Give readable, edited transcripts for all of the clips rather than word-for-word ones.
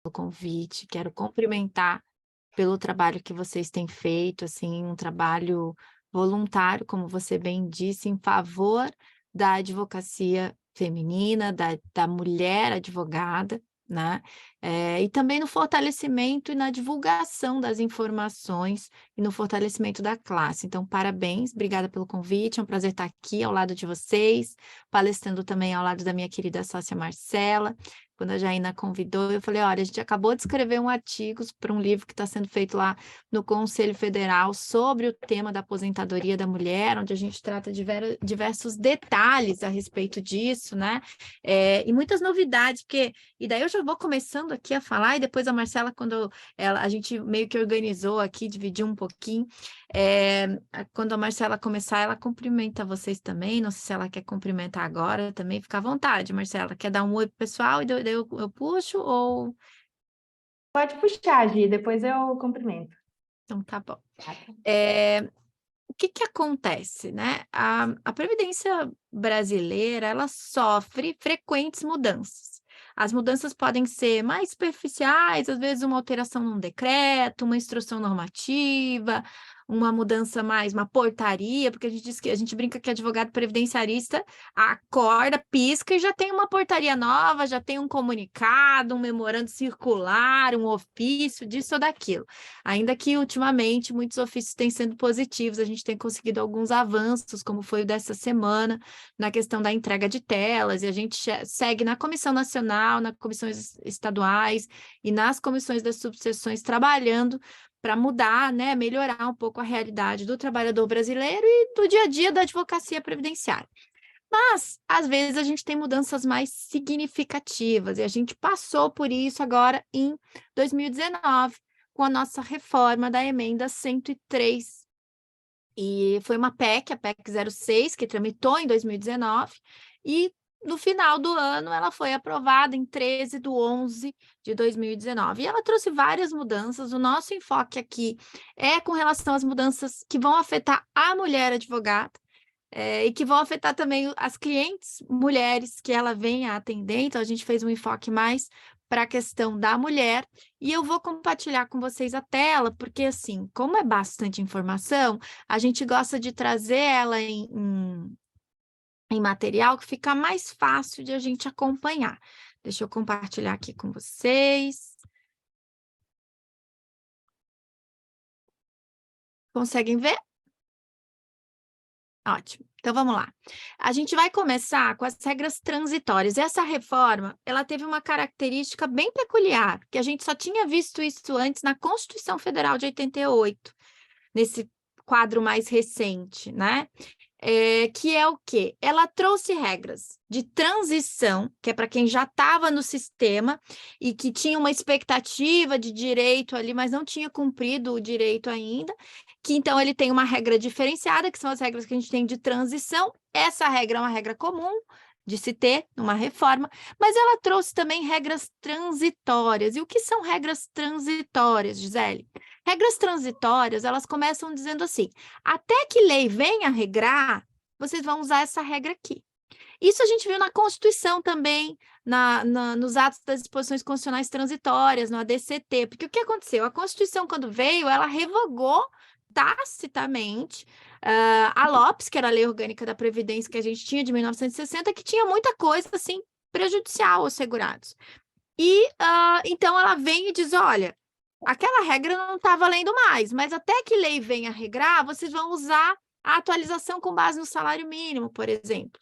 pelo convite, quero cumprimentar pelo trabalho que vocês têm feito, assim, um trabalho voluntário, como você bem disse, em favor da advocacia feminina, da mulher advogada, né? E também no fortalecimento e na divulgação das informações e no fortalecimento da classe. Então, parabéns, obrigada pelo convite, é um prazer estar aqui ao lado de vocês, palestrando também ao lado da minha querida sócia Marcela. Quando a Jaina convidou, eu falei, olha, a gente acabou de escrever um artigo para um livro que está sendo feito lá no Conselho Federal sobre o tema da aposentadoria da mulher, onde a gente trata de diversos detalhes a respeito disso, né? E muitas novidades, e daí eu já vou começando aqui a falar, e depois a Marcela, a gente meio que organizou aqui, dividiu um pouquinho, quando a Marcela começar, ela cumprimenta vocês também, não sei se ela quer cumprimentar agora também, fica à vontade, Marcela, quer dar um oi pro pessoal e daí eu puxo ou... Pode puxar, Gi, depois eu cumprimento. Então tá bom. Tá, tá. O que que acontece, né? A Previdência brasileira, ela sofre frequentes mudanças. As mudanças podem ser mais superficiais, às vezes uma alteração num decreto, uma instrução normativa, uma mudança mais, uma portaria, porque a gente brinca que advogado previdenciarista acorda, pisca e já tem uma portaria nova, já tem um comunicado, um memorando circular, um ofício, disso ou daquilo. Ainda que ultimamente muitos ofícios têm sido positivos, a gente tem conseguido alguns avanços, como foi o dessa semana, na questão da entrega de telas, e a gente segue na Comissão Nacional, nas comissões estaduais e nas comissões das subseções trabalhando para mudar, né, melhorar um pouco a realidade do trabalhador brasileiro e do dia a dia da advocacia previdenciária. Mas, às vezes, a gente tem mudanças mais significativas, e a gente passou por isso agora em 2019, com a nossa reforma da emenda 103. E foi uma PEC, a PEC 06, que tramitou em 2019, e no final do ano ela foi aprovada em 13/11 de 2019. E ela trouxe várias mudanças. O nosso enfoque aqui é com relação às mudanças que vão afetar a mulher advogada, e que vão afetar também as clientes mulheres que ela vem a atender. Então, a gente fez um enfoque mais para a questão da mulher, e eu vou compartilhar com vocês a tela, porque, assim, como é bastante informação, a gente gosta de trazer ela em material que fica mais fácil de a gente acompanhar. Deixa eu compartilhar aqui com vocês. Conseguem ver? Ótimo. Então vamos lá. A gente vai começar com as regras transitórias. Essa reforma, ela teve uma característica bem peculiar, que a gente só tinha visto isso antes na Constituição Federal de 88, nesse quadro mais recente, né? Que é o quê? Ela trouxe regras de transição, que é para quem já estava no sistema e que tinha uma expectativa de direito ali, mas não tinha cumprido o direito ainda, que então ele tem uma regra diferenciada, que são as regras que a gente tem de transição. Essa regra é uma regra comum de se ter numa reforma, mas ela trouxe também regras transitórias. E o que são regras transitórias, Gisele? Regras transitórias, elas começam dizendo assim: até que lei venha a regrar, vocês vão usar essa regra aqui. Isso a gente viu na Constituição também, nos atos das disposições constitucionais transitórias, no ADCT, porque o que aconteceu? A Constituição, quando veio, ela revogou tacitamente a LOPS, que era a Lei Orgânica da Previdência que a gente tinha de 1960, que tinha muita coisa assim prejudicial aos segurados. E então ela vem e diz: olha, aquela regra não está valendo mais, mas até que lei venha a regrar, vocês vão usar a atualização com base no salário mínimo, por exemplo.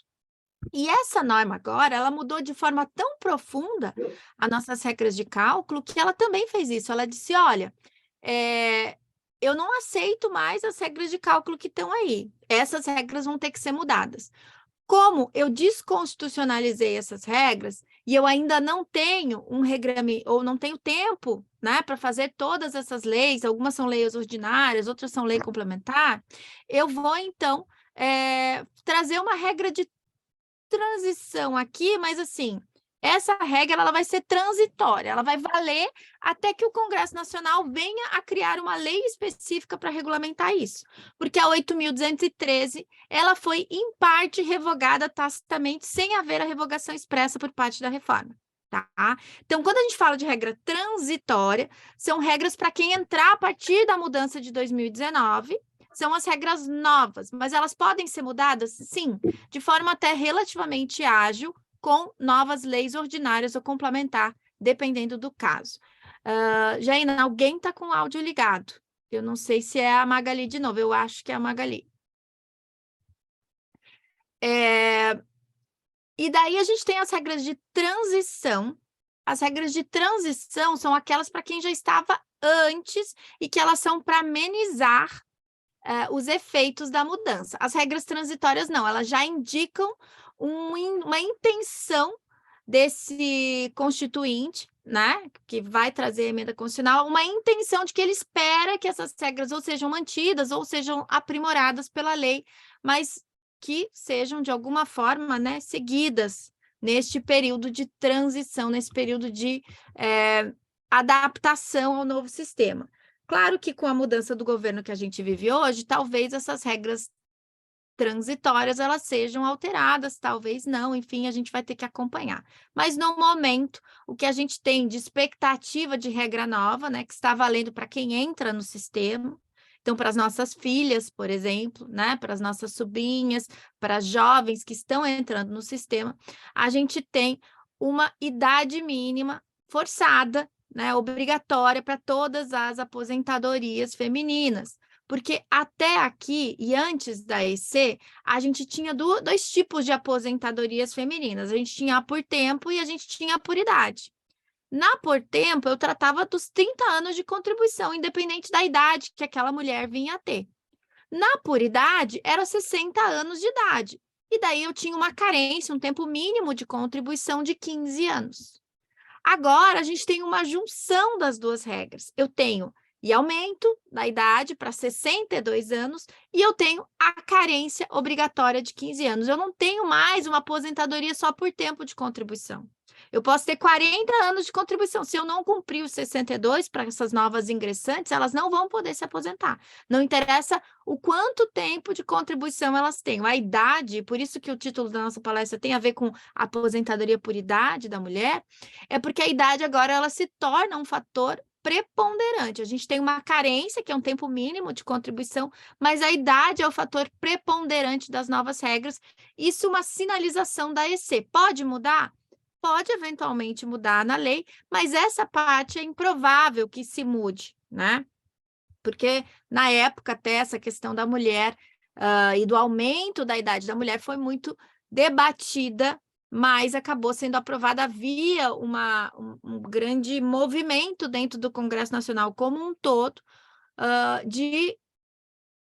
E essa norma agora, ela mudou de forma tão profunda as nossas regras de cálculo, que ela também fez isso. Ela disse: olha, eu não aceito mais as regras de cálculo que estão aí. Essas regras vão ter que ser mudadas. Como eu desconstitucionalizei essas regras e eu ainda não tenho um regramento, ou não tenho tempo, né, para fazer todas essas leis, algumas são leis ordinárias, outras são lei complementar, eu vou, então, trazer uma regra de transição aqui, mas assim, essa regra ela vai ser transitória, ela vai valer até que o Congresso Nacional venha a criar uma lei específica para regulamentar isso, porque a 8.213 ela foi em parte revogada tacitamente, sem haver a revogação expressa por parte da reforma. tá? Então, quando a gente fala de regra transitória, são regras para quem entrar a partir da mudança de 2019, são as regras novas, mas elas podem ser mudadas, sim, de forma até relativamente ágil, com novas leis ordinárias ou complementar, dependendo do caso. Jaina, alguém está com o áudio ligado. Eu não sei se é a Magali de novo, eu acho que é a Magali. E daí a gente tem as regras de transição. As regras de transição são aquelas para quem já estava antes e que elas são para amenizar os efeitos da mudança. As regras transitórias não, elas já indicam uma intenção desse constituinte, né, que vai trazer a emenda constitucional, uma intenção de que ele espera que essas regras ou sejam mantidas ou sejam aprimoradas pela lei, mas que sejam, de alguma forma, né, seguidas neste período de transição, nesse período de adaptação ao novo sistema. Claro que com a mudança do governo que a gente vive hoje, talvez essas regras transitórias elas sejam alteradas, talvez não, enfim, a gente vai ter que acompanhar. Mas no momento, o que a gente tem de expectativa de regra nova, né, que está valendo para quem entra no sistema, então para as nossas filhas, por exemplo, né, para as nossas sobrinhas, para as jovens que estão entrando no sistema, a gente tem uma idade mínima forçada, né, obrigatória para todas as aposentadorias femininas. Porque até aqui, e antes da EC, a gente tinha dois tipos de aposentadorias femininas. A gente tinha a por tempo e a gente tinha a por idade. Na por tempo, eu tratava dos 30 anos de contribuição, independente da idade que aquela mulher vinha a ter. Na por idade, era 60 anos de idade. E daí eu tinha uma carência, um tempo mínimo de contribuição de 15 anos. Agora, a gente tem uma junção das duas regras. Eu tenho e aumento da idade para 62 anos e eu tenho a carência obrigatória de 15 anos. Eu não tenho mais uma aposentadoria só por tempo de contribuição. Eu posso ter 40 anos de contribuição. Se eu não cumprir os 62 para essas novas ingressantes, elas não vão poder se aposentar. Não interessa o quanto tempo de contribuição elas têm. A idade, por isso que o título da nossa palestra tem a ver com a aposentadoria por idade da mulher, é porque a idade agora ela se torna um fator preponderante. A gente tem uma carência, que é um tempo mínimo de contribuição, mas a idade é o fator preponderante das novas regras. Isso é uma sinalização da EC. Pode mudar? Pode eventualmente mudar na lei, mas essa parte é improvável que se mude, né? Porque na época até essa questão da mulher e do aumento da idade da mulher foi muito debatida, mas acabou sendo aprovada. Havia um grande movimento dentro do Congresso Nacional como um todo de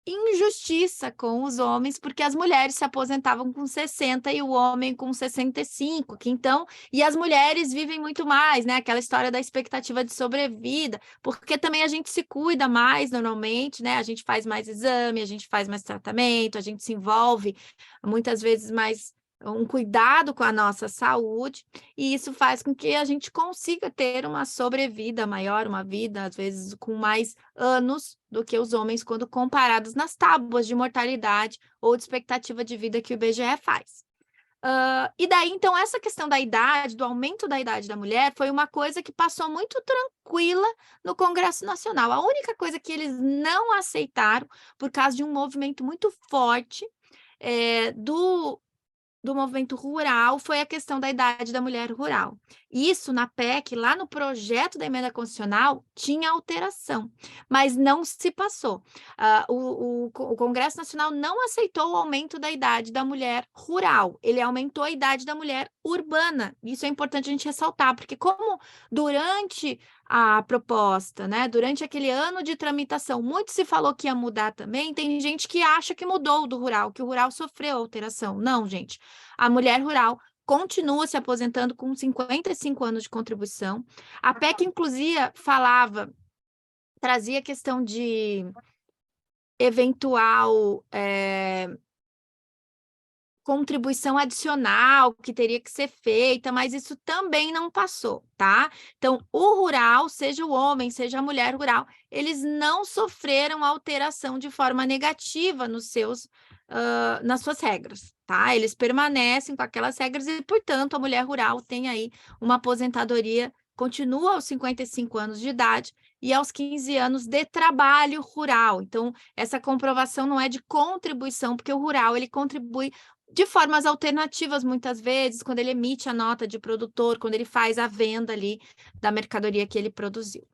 injustiça com os homens, porque as mulheres se aposentavam com 60 e o homem com 65, que então, e as mulheres vivem muito mais, né? Aquela história da expectativa de sobrevida, porque também a gente se cuida mais normalmente, né? A gente faz mais exame, a gente faz mais tratamento, a gente se envolve muitas vezes mais um cuidado com a nossa saúde, e isso faz com que a gente consiga ter uma sobrevida maior, uma vida, às vezes, com mais anos do que os homens, quando comparados nas tábuas de mortalidade ou de expectativa de vida que o IBGE faz. E daí, então, essa questão da idade, do aumento da idade da mulher, foi uma coisa que passou muito tranquila no Congresso Nacional. A única coisa que eles não aceitaram, por causa de um movimento muito forte do movimento rural, foi a questão da idade da mulher rural. Isso, na PEC, lá no projeto da emenda constitucional, tinha alteração, mas não se passou. O Congresso Nacional não aceitou o aumento da idade da mulher rural, ele aumentou a idade da mulher urbana. Isso é importante a gente ressaltar, porque como durante a proposta, né, durante aquele ano de tramitação, muito se falou que ia mudar também, tem gente que acha que mudou do rural, que o rural sofreu alteração. Não, gente. A mulher rural continua se aposentando com 55 anos de contribuição. A PEC, inclusive, trazia a questão de eventual contribuição adicional que teria que ser feita, mas isso também não passou, tá? Então, o rural, seja o homem, seja a mulher rural, eles não sofreram alteração de forma negativa nas suas regras, tá? Eles permanecem com aquelas regras e, portanto, a mulher rural tem aí uma aposentadoria, continua aos 55 anos de idade e aos 15 anos de trabalho rural. Então, essa comprovação não é de contribuição, porque o rural, ele contribui de formas alternativas, muitas vezes, quando ele emite a nota de produtor, quando ele faz a venda ali da mercadoria que ele produziu.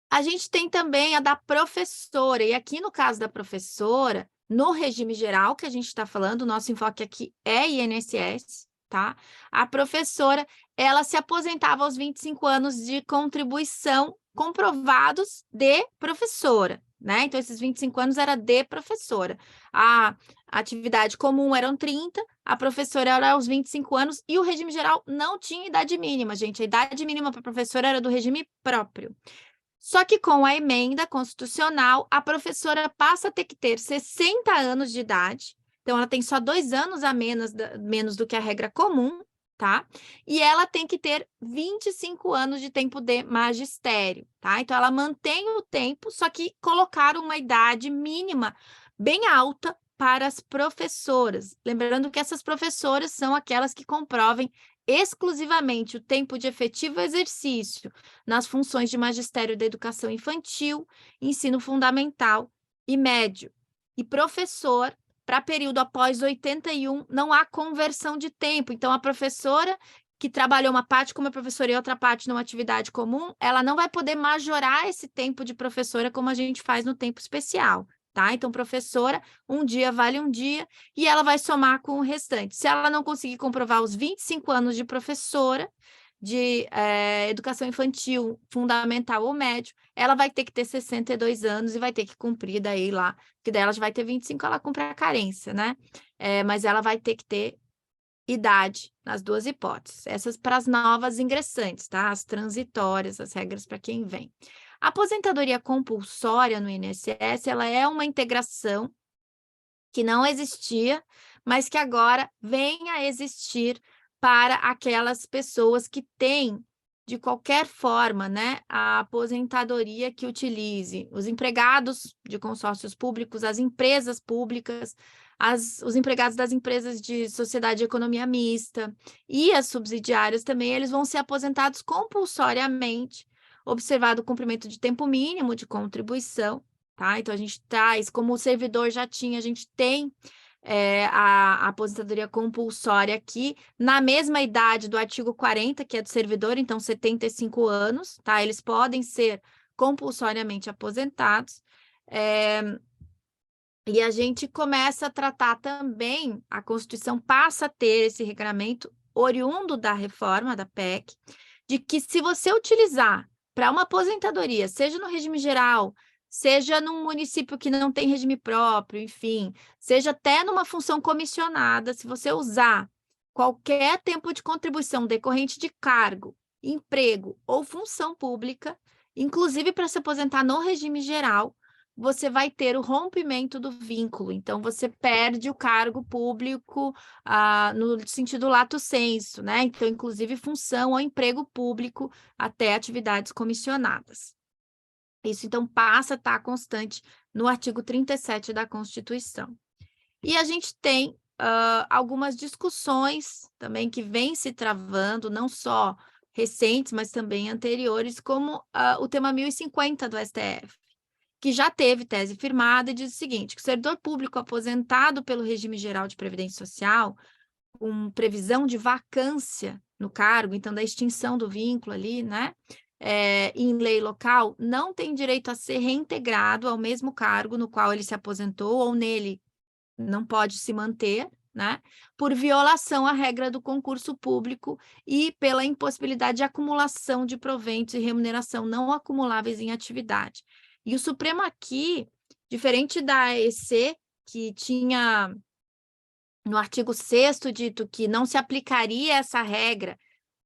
A gente tem também a da professora, e aqui no caso da professora, no regime geral que a gente está falando, o nosso enfoque aqui é INSS, tá? A professora, ela se aposentava aos 25 anos de contribuição comprovados de professora, né? Então, esses 25 anos era de professora. A atividade comum eram 30, a professora era aos 25 anos, e o regime geral não tinha idade mínima, gente. A idade mínima para professora era do regime próprio. Só que com a emenda constitucional, a professora passa a ter que ter 60 anos de idade, então ela tem só 2 anos a menos do que a regra comum, tá? E ela tem que ter 25 anos de tempo de magistério, tá? Então ela mantém o tempo, só que colocaram uma idade mínima bem alta para as professoras. Lembrando que essas professoras são aquelas que comprovem exclusivamente o tempo de efetivo exercício nas funções de magistério da educação infantil, ensino fundamental e médio. E professor, para período após 81, não há conversão de tempo. Então, a professora que trabalhou uma parte como professora e outra parte numa atividade comum, ela não vai poder majorar esse tempo de professora como a gente faz no tempo especial, tá? Então, professora, um dia vale um dia, e ela vai somar com o restante. Se ela não conseguir comprovar os 25 anos de professora, de educação infantil, fundamental ou médio, ela vai ter que ter 62 anos e vai ter que cumprir daí lá, porque daí ela já vai ter 25, ela cumpre a carência, né? Mas ela vai ter que ter idade nas duas hipóteses. Essas para as novas ingressantes, tá? As transitórias, as regras para quem vem. A aposentadoria compulsória no INSS, ela é uma integração que não existia, mas que agora vem a existir para aquelas pessoas que têm, de qualquer forma, né, a aposentadoria que utilize os empregados de consórcios públicos, as empresas públicas, os empregados das empresas de sociedade de economia mista e as subsidiárias também, eles vão ser aposentados compulsoriamente, observado o cumprimento de tempo mínimo de contribuição, tá? Então, a gente traz, como o servidor já tinha, a gente tem a aposentadoria compulsória aqui, na mesma idade do artigo 40, que é do servidor, então 75 anos, tá? Eles podem ser compulsoriamente aposentados. E a gente começa a tratar também, a Constituição passa a ter esse regramento oriundo da reforma da PEC, de que se você utilizar para uma aposentadoria, seja no regime geral, seja num município que não tem regime próprio, enfim, seja até numa função comissionada, se você usar qualquer tempo de contribuição decorrente de cargo, emprego ou função pública, inclusive para se aposentar no regime geral, você vai ter o rompimento do vínculo. Então, você perde o cargo público no sentido lato sensu, né? Então, inclusive, função ou emprego público até atividades comissionadas. Isso, então, passa a estar constante no artigo 37 da Constituição. E a gente tem algumas discussões também que vêm se travando, não só recentes, mas também anteriores, como o tema 1050 do STF, que já teve tese firmada e diz o seguinte, que o servidor público aposentado pelo regime geral de previdência social, com previsão de vacância no cargo, então da extinção do vínculo ali, né, em lei local, não tem direito a ser reintegrado ao mesmo cargo no qual ele se aposentou ou nele não pode se manter, né, por violação à regra do concurso público e pela impossibilidade de acumulação de proventos e remuneração não acumuláveis em atividade. E o Supremo aqui, diferente da AEC, que tinha no artigo 6º dito que não se aplicaria essa regra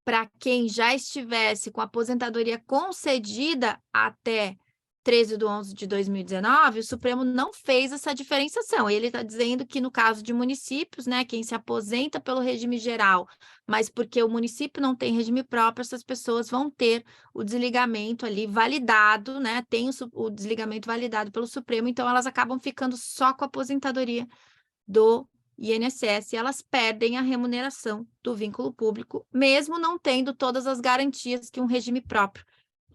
para quem já estivesse com aposentadoria concedida até 13/11/2019, o Supremo não fez essa diferenciação. Ele está dizendo que, no caso de municípios, né, quem se aposenta pelo regime geral, mas porque o município não tem regime próprio, essas pessoas vão ter o desligamento ali validado, né, tem o desligamento validado pelo Supremo, então elas acabam ficando só com a aposentadoria do INSS, e elas perdem a remuneração do vínculo público, mesmo não tendo todas as garantias que um regime próprio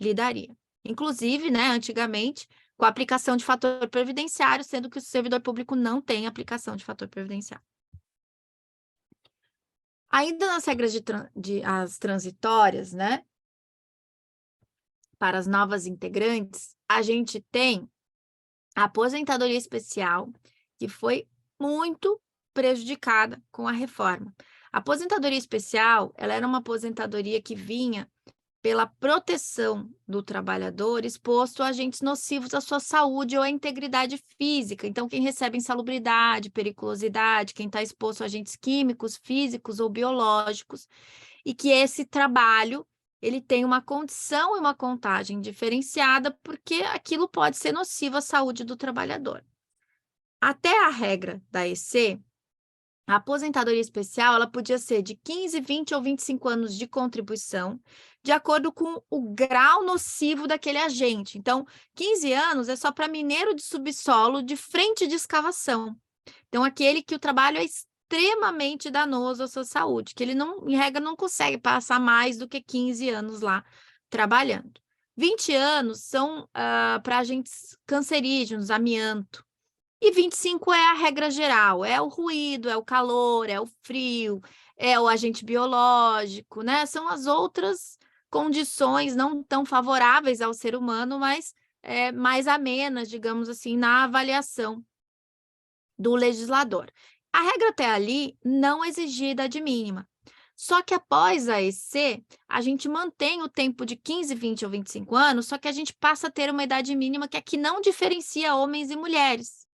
lhe daria. Inclusive, né, antigamente, com a aplicação de fator previdenciário, sendo que o servidor público não tem aplicação de fator previdenciário. Ainda nas regras as transitórias, né, para as novas integrantes, a gente tem a aposentadoria especial, que foi muito prejudicada com a reforma. A aposentadoria especial, ela era uma aposentadoria que vinha pela proteção do trabalhador exposto a agentes nocivos à sua saúde ou à integridade física. Então, quem recebe insalubridade, periculosidade, quem está exposto a agentes químicos, físicos ou biológicos, e que esse trabalho ele tem uma condição e uma contagem diferenciada, porque aquilo pode ser nocivo à saúde do trabalhador. Até a regra da EC, a aposentadoria especial, ela podia ser de 15, 20 ou 25 anos de contribuição, de acordo com o grau nocivo daquele agente. Então, 15 anos é só para mineiro de subsolo de frente de escavação. Então, aquele que o trabalho é extremamente danoso à sua saúde, que ele não, em regra, não consegue passar mais do que 15 anos lá trabalhando. 20 anos são para agentes cancerígenos, amianto. E 25 é a regra geral, é o ruído, é o calor, é o frio, é o agente biológico, né? São as outras condições não tão favoráveis ao ser humano, mas mais amenas, digamos assim, na avaliação do legislador. A regra até ali não exigia idade mínima. Só que após a EC, a gente mantém o tempo de 15, 20 ou 25 anos, só que a gente passa a ter uma idade mínima que aqui não diferencia homens e mulheres.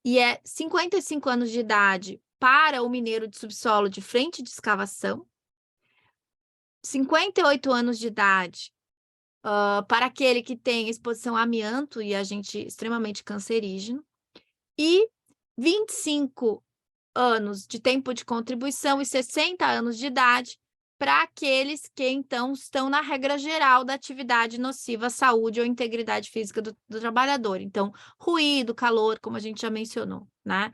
E é 55 anos de idade para o mineiro de subsolo de frente de escavação, 58 anos de idade para aquele que tem exposição a amianto e agente extremamente cancerígeno, e 25 anos de tempo de contribuição e 60 anos de idade para aqueles que, então, estão na regra geral da atividade nociva à saúde ou integridade física do trabalhador. Então, ruído, calor, como a gente já mencionou, né?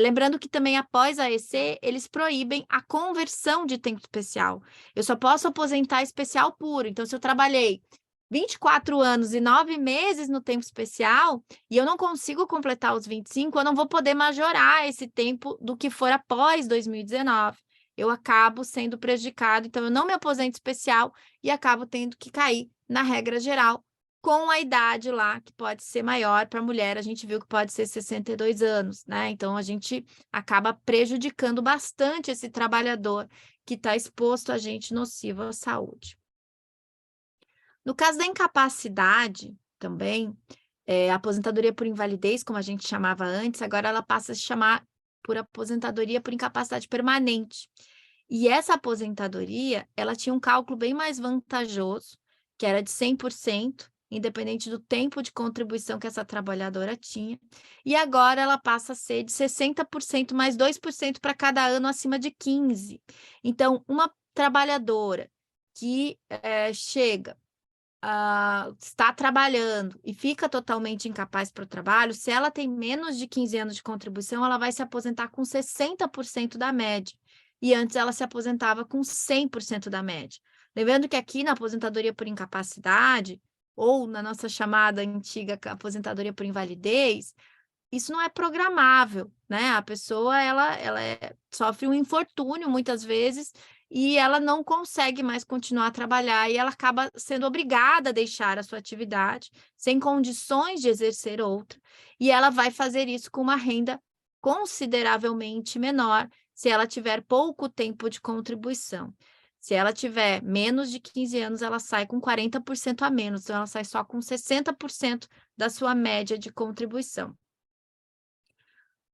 Lembrando que também, após a EC, eles proíbem a conversão de tempo especial. Eu só posso aposentar especial puro. Então, se eu trabalhei 24 anos e 9 meses no tempo especial, e eu não consigo completar os 25, eu não vou poder majorar esse tempo do que for após 2019. Eu acabo sendo prejudicado, então eu não me aposento especial e acabo tendo que cair na regra geral, com a idade lá, que pode ser maior para a mulher, a gente viu que pode ser 62 anos, né? Então, a gente acaba prejudicando bastante esse trabalhador que está exposto a agente nocivo à saúde. No caso da incapacidade, também, a aposentadoria por invalidez, como a gente chamava antes, agora ela passa a se chamar por aposentadoria por incapacidade permanente. E essa aposentadoria, ela tinha um cálculo bem mais vantajoso, que era de 100%, independente do tempo de contribuição que essa trabalhadora tinha, e agora ela passa a ser de 60% mais 2% para cada ano acima de 15. Então, uma trabalhadora que chega está trabalhando e fica totalmente incapaz para o trabalho, se ela tem menos de 15 anos de contribuição, ela vai se aposentar com 60% da média. E antes ela se aposentava com 100% da média. Lembrando que aqui na aposentadoria por incapacidade, ou na nossa chamada antiga aposentadoria por invalidez, isso não é programável, né? A pessoa, ela sofre um infortúnio muitas vezes e ela não consegue mais continuar a trabalhar e ela acaba sendo obrigada a deixar a sua atividade sem condições de exercer outra, e ela vai fazer isso com uma renda consideravelmente menor se ela tiver pouco tempo de contribuição. Se ela tiver menos de 15 anos, ela sai com 40% a menos, então ela sai só com 60% da sua média de contribuição.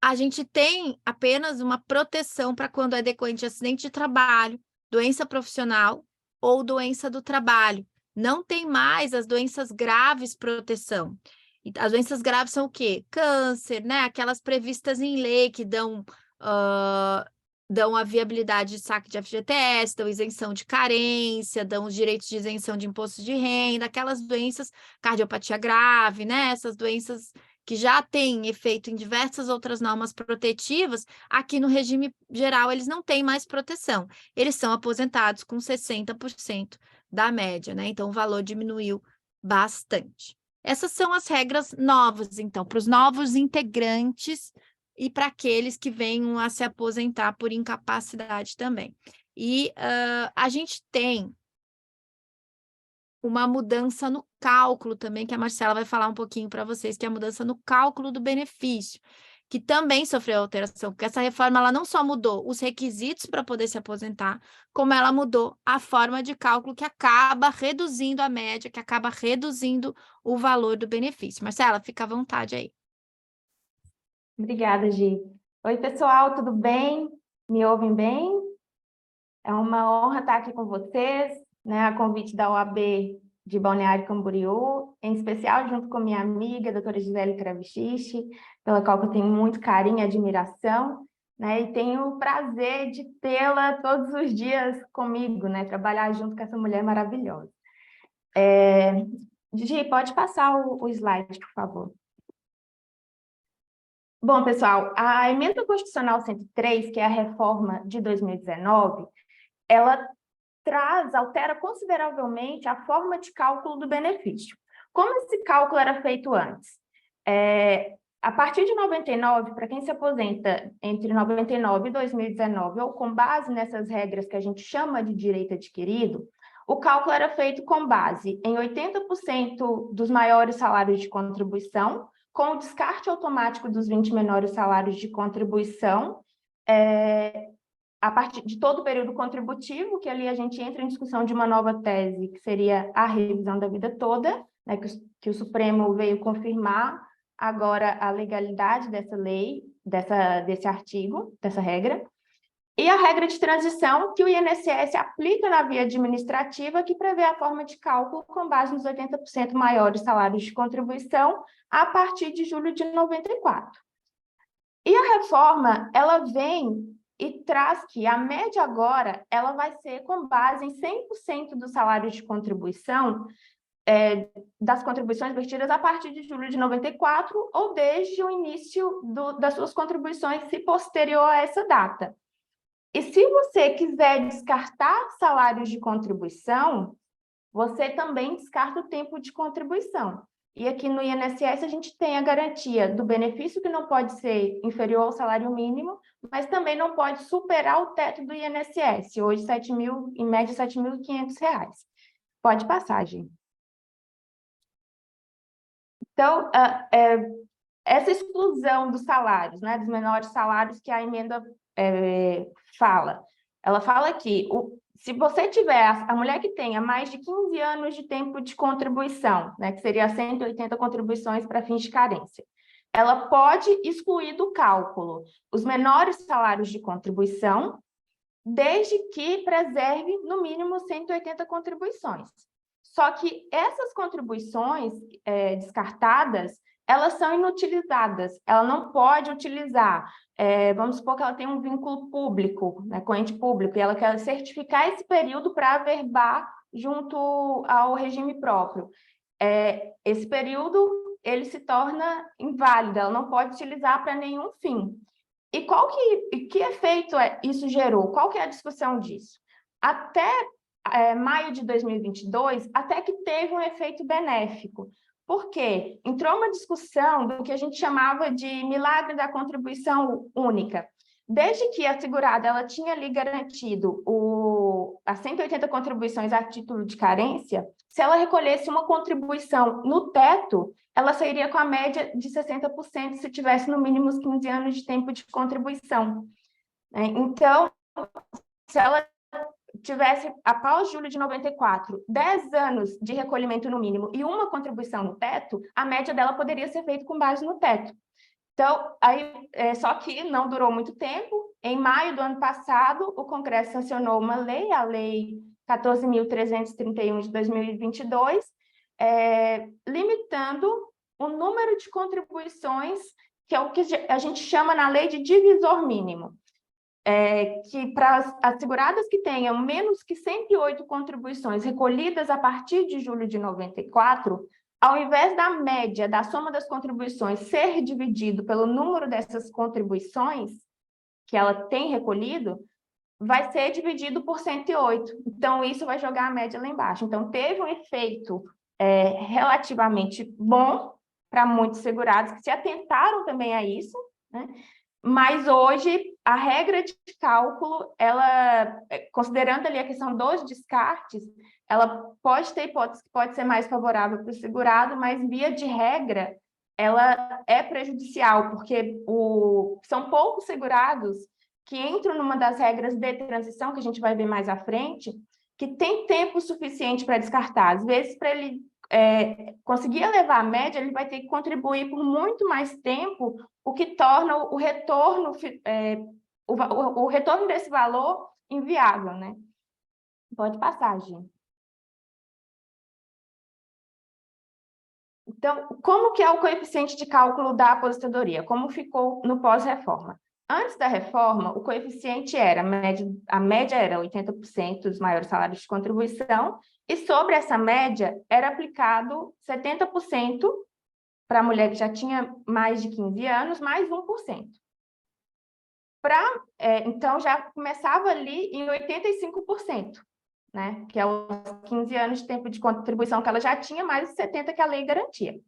A gente tem apenas uma proteção para quando é decorrente de acidente de trabalho, doença profissional ou doença do trabalho, não tem mais as doenças graves proteção. E as doenças graves são o quê? Câncer, né? Aquelas previstas em lei que dão a viabilidade de saque de FGTS, dão isenção de carência, dão os direitos de isenção de imposto de renda, aquelas doenças, cardiopatia grave, né? Essas doenças que já têm efeito em diversas outras normas protetivas, aqui no regime geral eles não têm mais proteção. Eles são aposentados com 60% da média, né? Então o valor diminuiu bastante. Essas são as regras novas, então, para os novos integrantes e para aqueles que venham a se aposentar por incapacidade também. E a gente tem uma mudança no cálculo também, que a Marcela vai falar um pouquinho para vocês, que é a mudança no cálculo do benefício, que também sofreu alteração, porque essa reforma ela não só mudou os requisitos para poder se aposentar, como ela mudou a forma de cálculo que acaba reduzindo a média, que acaba reduzindo o valor do benefício. Marcela, fica à vontade aí. Obrigada, Gi. Oi, pessoal, tudo bem? Me ouvem bem? É uma honra estar aqui com vocês, né, a convite da OAB de Balneário Camboriú, em especial junto com minha amiga, a doutora Gisele Kravichichi, pela qual eu tenho muito carinho e admiração, né, e tenho o prazer de tê-la todos os dias comigo, né, trabalhar junto com essa mulher maravilhosa. Gi, pode passar o slide, por favor. Bom, pessoal, a Emenda Constitucional 103, que é a reforma de 2019, ela altera consideravelmente a forma de cálculo do benefício. Como esse cálculo era feito antes? A partir de 99, para quem se aposenta entre 99 e 2019, ou com base nessas regras que a gente chama de direito adquirido, o cálculo era feito com base em 80% dos maiores salários de contribuição, com o descarte automático dos 20 menores salários de contribuição, a partir de todo o período contributivo, que ali a gente entra em discussão de uma nova tese, que seria a revisão da vida toda, né, que o Supremo veio confirmar agora a legalidade dessa lei, desse artigo, dessa regra, e a regra de transição que o INSS aplica na via administrativa, que prevê a forma de cálculo com base nos 80% maiores salários de contribuição a partir de julho de 94. E a reforma, ela vem e traz que a média agora ela vai ser com base em 100% dos salários de contribuição, das contribuições vertidas a partir de julho de 94 ou desde o início das suas contribuições, se posterior a essa data. E se você quiser descartar salários de contribuição, você também descarta o tempo de contribuição. E aqui no INSS a gente tem a garantia do benefício que não pode ser inferior ao salário mínimo, mas também não pode superar o teto do INSS, hoje em média R$ 7.500. Pode passar, gente. Então, essa exclusão dos salários, né, dos menores salários que a emenda fala, ela fala que se você tiver, a mulher que tenha mais de 15 anos de tempo de contribuição, né, que seria 180 contribuições para fins de carência, ela pode excluir do cálculo os menores salários de contribuição, desde que preserve no mínimo 180 contribuições. Só que essas contribuições descartadas, elas são inutilizadas, ela não pode utilizar, vamos supor que ela tem um vínculo público, né, com ente público, e ela quer certificar esse período para averbar junto ao regime próprio. Esse período, ele se torna inválido, ela não pode utilizar para nenhum fim. E que efeito isso gerou? Qual que é a discussão disso? Até maio de 2022, até que teve um efeito benéfico. Por quê? Entrou uma discussão do que a gente chamava de milagre da contribuição única. Desde que a segurada ela tinha ali garantido as 180 contribuições a título de carência, se ela recolhesse uma contribuição no teto, ela sairia com a média de 60% se tivesse no mínimo os 15 anos de tempo de contribuição. Então, se ela tivesse, após julho de 94, 10 anos de recolhimento no mínimo e uma contribuição no teto, a média dela poderia ser feita com base no teto. Então, só que não durou muito tempo. Em maio do ano passado, o Congresso sancionou uma lei, a Lei 14.331 de 2022, limitando o número de contribuições, que é o que a gente chama na lei de divisor mínimo, que para as seguradas que tenham menos que 108 contribuições recolhidas a partir de julho de 94, ao invés da média da soma das contribuições ser dividido pelo número dessas contribuições que ela tem recolhido, vai ser dividido por 108. Então, isso vai jogar a média lá embaixo. Então, teve um efeito relativamente bom para muitos segurados que se atentaram também a isso, né? Mas hoje a regra de cálculo, ela, considerando ali a questão dos descartes, ela pode ter hipótese que pode ser mais favorável para o segurado, mas via de regra ela é prejudicial, porque são poucos segurados que entram numa das regras de transição, que a gente vai ver mais à frente, que tem tempo suficiente para descartar. Às vezes, para ele conseguir elevar a média, ele vai ter que contribuir por muito mais tempo, o que torna o retorno, o retorno desse valor inviável, né? Pode passar, Gi. Então, como que é o coeficiente de cálculo da aposentadoria? Como ficou no pós-reforma? Antes da reforma, o coeficiente era, a média era 80% dos maiores salários de contribuição, e sobre essa média era aplicado 70% para a mulher que já tinha mais de 15 anos, mais 1%. Então, já começava ali em 85%, né? Que é os 15 anos de tempo de contribuição que ela já tinha, mais os 70% que a lei garantia.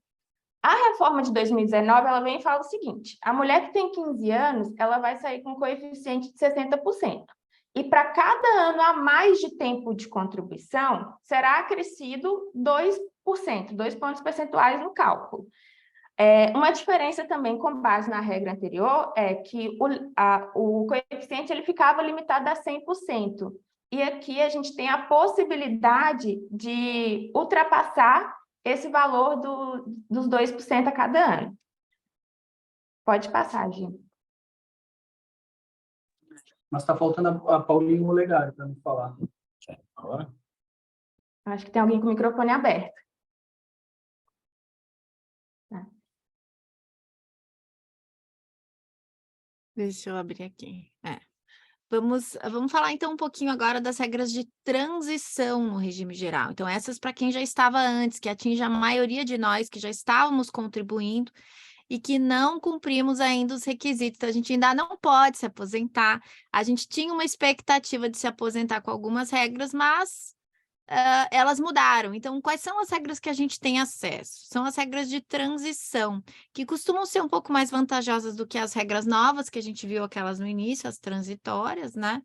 A reforma de 2019, ela vem e fala o seguinte: a mulher que tem 15 anos, ela vai sair com um coeficiente de 60%. E para cada ano a mais de tempo de contribuição, será acrescido 2%, 2 pontos percentuais no cálculo. Uma diferença também com base na regra anterior é que o coeficiente ele ficava limitado a 100%. E aqui a gente tem a possibilidade de ultrapassar esse valor dos 2% a cada ano. Pode passar, Gi. Mas está faltando a Paulinha Molegari para me falar. Agora? Acho que tem alguém com o microfone aberto. Deixa eu abrir aqui. Vamos falar então um pouquinho agora das regras de transição no regime geral. Então, essas para quem já estava antes, que atinge a maioria de nós que já estávamos contribuindo e que não cumprimos ainda os requisitos. Então, a gente ainda não pode se aposentar. A gente tinha uma expectativa de se aposentar com algumas regras, mas elas mudaram. Então, quais são as regras que a gente tem acesso? São as regras de transição, que costumam ser um pouco mais vantajosas do que as regras novas, que a gente viu aquelas no início, as transitórias, né?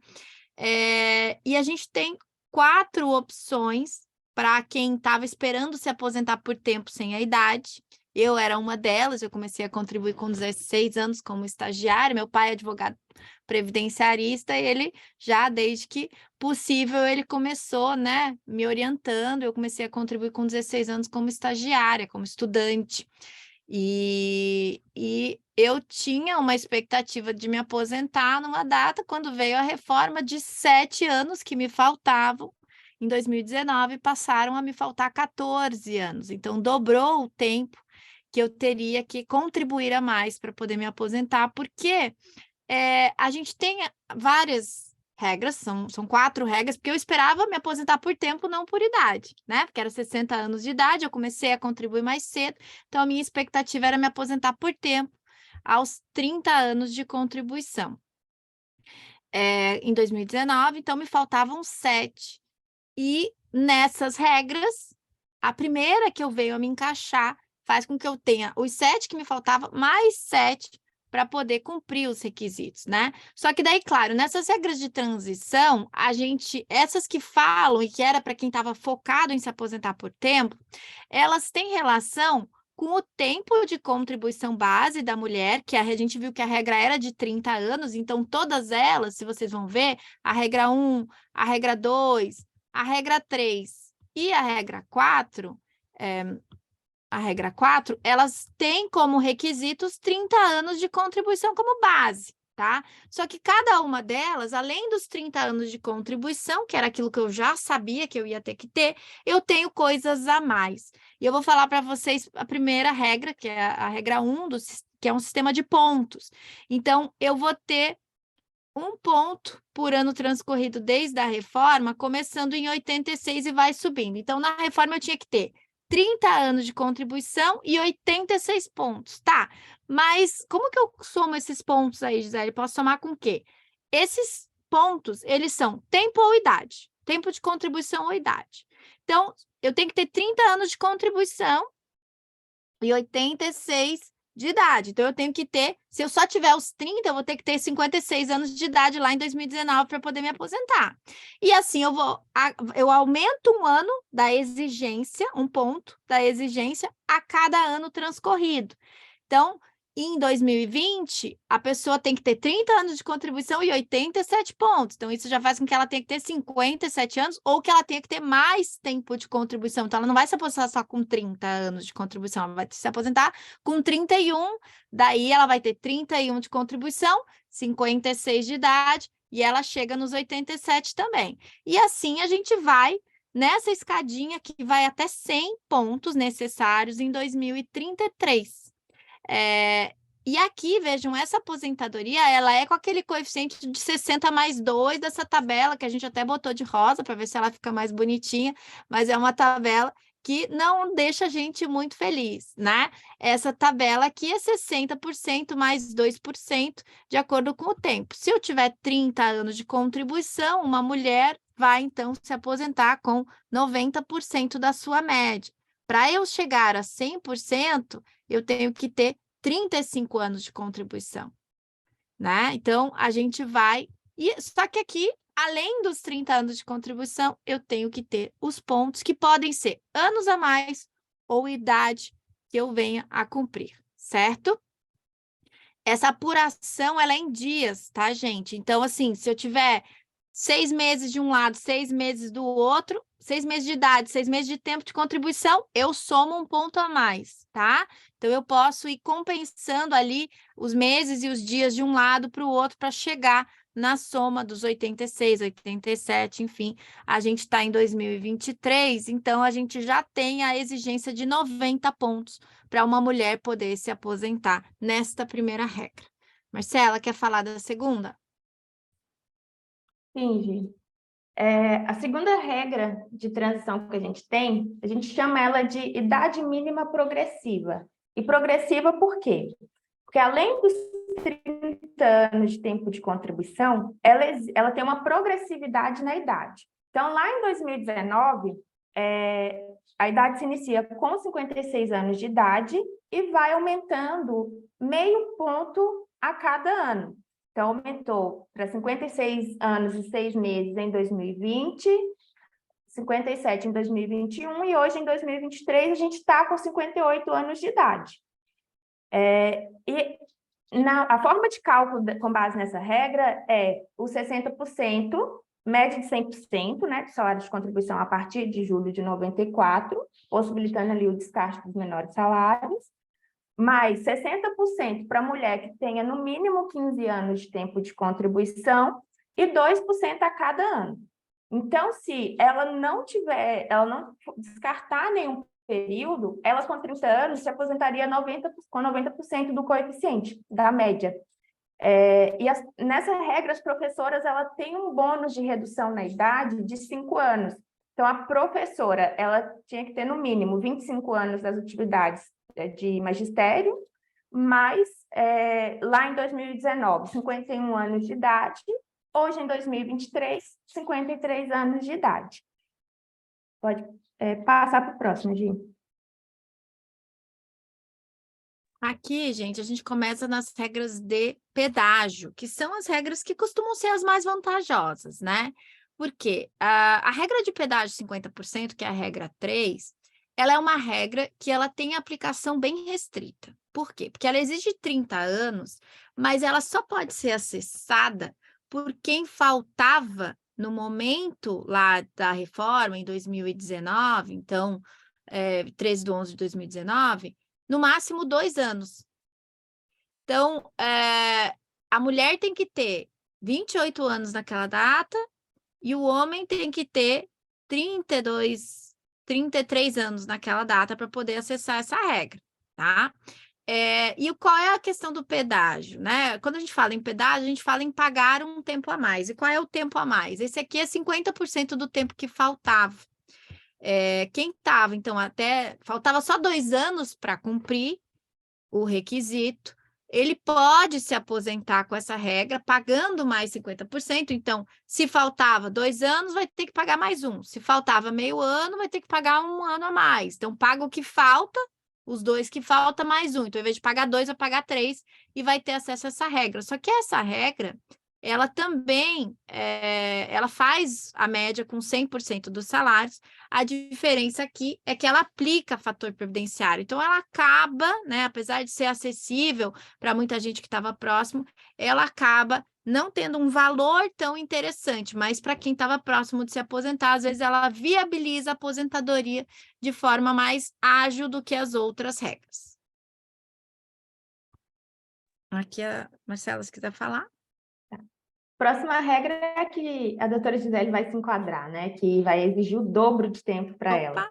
E a gente tem 4 opções para quem estava esperando se aposentar por tempo sem a idade. Eu era uma delas, eu comecei a contribuir com 16 anos como estagiário, meu pai é advogado previdenciarista, e ele já, desde que possível, ele começou, né, me orientando, eu comecei a contribuir com 16 anos como estagiária, como estudante, e eu tinha uma expectativa de me aposentar numa data, quando veio a reforma de 7 anos que me faltavam. Em 2019, passaram a me faltar 14 anos, então dobrou o tempo que eu teria que contribuir a mais para poder me aposentar, porque a gente tem várias regras, são 4 regras, porque eu esperava me aposentar por tempo, não por idade, né? Porque era 60 anos de idade, eu comecei a contribuir mais cedo, então a minha expectativa era me aposentar por tempo, aos 30 anos de contribuição. Em 2019, então me faltavam 7. E nessas regras, a primeira que eu venho a me encaixar faz com que eu tenha os 7 que me faltavam, mais 7 para poder cumprir os requisitos, né? Só que daí, claro, nessas regras de transição, essas que falam e que era para quem estava focado em se aposentar por tempo, elas têm relação com o tempo de contribuição base da mulher, que a gente viu que a regra era de 30 anos, então todas elas, se vocês vão ver, a regra 1, a regra 2, a regra 3 e a regra 4, elas têm como requisitos 30 anos de contribuição como base, tá? Só que cada uma delas, além dos 30 anos de contribuição, que era aquilo que eu já sabia que eu ia ter que ter, eu tenho coisas a mais. E eu vou falar para vocês a primeira regra, que é a regra 1, que é um sistema de pontos. Então, eu vou ter 1 ponto por ano transcorrido desde a reforma, começando em 86 e vai subindo. Então, na reforma, eu tinha que ter 30 anos de contribuição e 86 pontos, tá? Mas como que eu somo esses pontos aí, Gisele? Posso somar com o quê? Esses pontos, eles são tempo ou idade. Tempo de contribuição ou idade. Então, eu tenho que ter 30 anos de contribuição e 86 de idade. Então, eu tenho que ter, se eu só tiver os 30, eu vou ter que ter 56 anos de idade lá em 2019 para poder me aposentar. E assim, eu aumento 1 ano da exigência, 1 ponto da exigência a cada ano transcorrido. Então, em 2020, a pessoa tem que ter 30 anos de contribuição e 87 pontos. Então, isso já faz com que ela tenha que ter 57 anos ou que ela tenha que ter mais tempo de contribuição. Então, ela não vai se aposentar só com 30 anos de contribuição, ela vai se aposentar com 31, daí ela vai ter 31 de contribuição, 56 de idade, e ela chega nos 87 também. E assim a gente vai nessa escadinha que vai até 100 pontos necessários em 2033. E aqui, vejam, essa aposentadoria, ela é com aquele coeficiente de 60 mais 2 dessa tabela, que a gente até botou de rosa para ver se ela fica mais bonitinha, mas é uma tabela que não deixa a gente muito feliz, né? Essa tabela aqui é 60% mais 2% de acordo com o tempo. Se eu tiver 30 anos de contribuição, uma mulher vai, então, se aposentar com 90% da sua média. Para eu chegar a 100%, eu tenho que ter 35 anos de contribuição, né? Então, a gente vai... Só que aqui, além dos 30 anos de contribuição, eu tenho que ter os pontos que podem ser anos a mais ou idade que eu venha a cumprir, certo? Essa apuração, ela é em dias, tá, gente? Então, assim, se eu tiver 6 meses de um lado, 6 meses do outro, 6 meses de idade, 6 meses de tempo de contribuição, eu somo 1 ponto a mais, tá? Então, eu posso ir compensando ali os meses e os dias de um lado para o outro para chegar na soma dos 86, 87, enfim. A gente está em 2023, então a gente já tem a exigência de 90 pontos para uma mulher poder se aposentar nesta primeira regra. Marcela, quer falar da segunda? Sim, Gi. A segunda regra de transição que a gente chama ela de idade mínima progressiva. E progressiva por quê? Porque além dos 30 anos de tempo de contribuição, ela tem uma progressividade na idade. Então, lá em 2019, a idade se inicia com 56 anos de idade e vai aumentando meio ponto a cada ano. Então, aumentou para 56 anos e 6 meses em 2020, 57 em 2021 e hoje, em 2023, a gente está com 58 anos de idade. A forma de cálculo com base nessa regra é o 60%, média de 100%, né, de salário de contribuição a partir de julho de 94, possibilitando ali o descarte dos menores salários, mais 60% para mulher que tenha no mínimo 15 anos de tempo de contribuição e 2% a cada ano. Então, se ela não descartar nenhum período, ela com 30 anos se aposentaria com 90% do coeficiente, da média. Nessa regra, as professoras têm um bônus de redução na idade de 5 anos. Então, a professora ela tinha que ter, no mínimo, 25 anos das atividades de magistério, mas lá em 2019, 51 anos de idade, hoje em 2023, 53 anos de idade. Pode passar para o próximo, Gi. Aqui, gente, a gente começa nas regras de pedágio, que são as regras que costumam ser as mais vantajosas, né? Porque a regra de pedágio 50%, que é a regra 3, ela é uma regra que ela tem aplicação bem restrita. Por quê? Porque ela exige 30 anos, mas ela só pode ser acessada por quem faltava no momento lá da reforma, em 2019, então, 13/11/2019, no máximo 2 anos. Então, a mulher tem que ter 28 anos naquela data e o homem tem que ter 32, 33 anos naquela data para poder acessar essa regra, tá? E qual é a questão do pedágio, né? Quando a gente fala em pedágio, a gente fala em pagar um tempo a mais. E qual é o tempo a mais? Esse aqui é 50% do tempo que faltava. Quem estava, então, faltava só 2 anos para cumprir o requisito, ele pode se aposentar com essa regra, pagando mais 50%. Então, se faltava 2 anos, vai ter que pagar mais um. Se faltava meio ano, vai ter que pagar um ano a mais. Então, paga o que falta, os 2 que falta, mais um. Então, ao invés de pagar 2, vai pagar 3 e vai ter acesso a essa regra. Só que essa regra, ela também, ela faz a média com 100% dos salários. A diferença aqui é que ela aplica fator previdenciário. Então, ela acaba, né, apesar de ser acessível para muita gente que estava próximo, ela acaba não tendo um valor tão interessante, mas para quem estava próximo de se aposentar, às vezes ela viabiliza a aposentadoria de forma mais ágil do que as outras regras. Aqui a Marcela, se quiser falar. Próxima regra é a que a doutora Gisele vai se enquadrar, né? Que vai exigir o dobro de tempo para ela.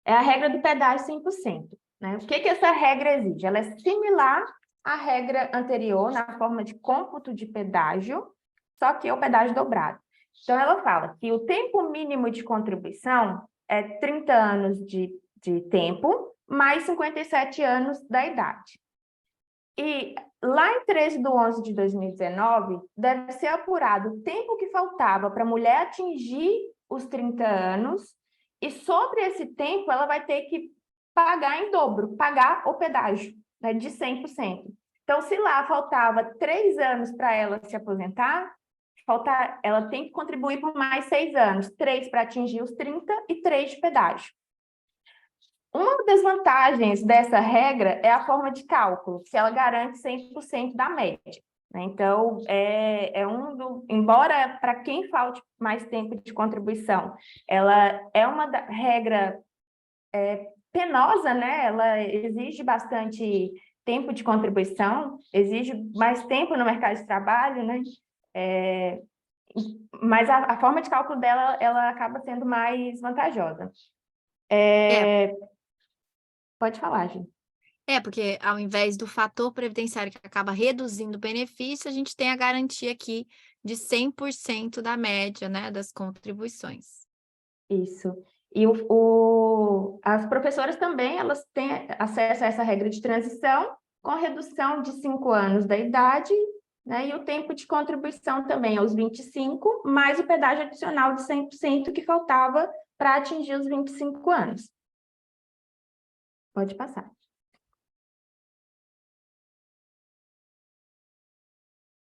É a regra do pedágio 100%. Né? O que essa regra exige? Ela é similar à regra anterior, na forma de cômputo de pedágio, só que é o pedágio dobrado. Então, ela fala que o tempo mínimo de contribuição é 30 anos de tempo, mais 57 anos da idade. E lá em 13/11/2019, deve ser apurado o tempo que faltava para a mulher atingir os 30 anos, e sobre esse tempo ela vai ter que pagar em dobro, pagar o pedágio, né, de 100%. Então, se lá faltava 3 anos para ela se aposentar, ela tem que contribuir por mais 6 anos, 3 para atingir os 30 e 3 de pedágio. Uma das vantagens dessa regra é a forma de cálculo, que ela garante 100% da média. Né? Então, embora para quem falte mais tempo de contribuição, ela é uma regra penosa, né? Ela exige bastante tempo de contribuição, exige mais tempo no mercado de trabalho, né? Mas a forma de cálculo dela, ela acaba sendo mais vantajosa. Pode falar, gente. Porque ao invés do fator previdenciário que acaba reduzindo o benefício, a gente tem a garantia aqui de 100% da média, né, das contribuições. Isso. E as professoras também, elas têm acesso a essa regra de transição, com redução de 5 anos da idade, né, e o tempo de contribuição também aos 25, mais o pedágio adicional de 100% que faltava para atingir os 25 anos. Pode passar.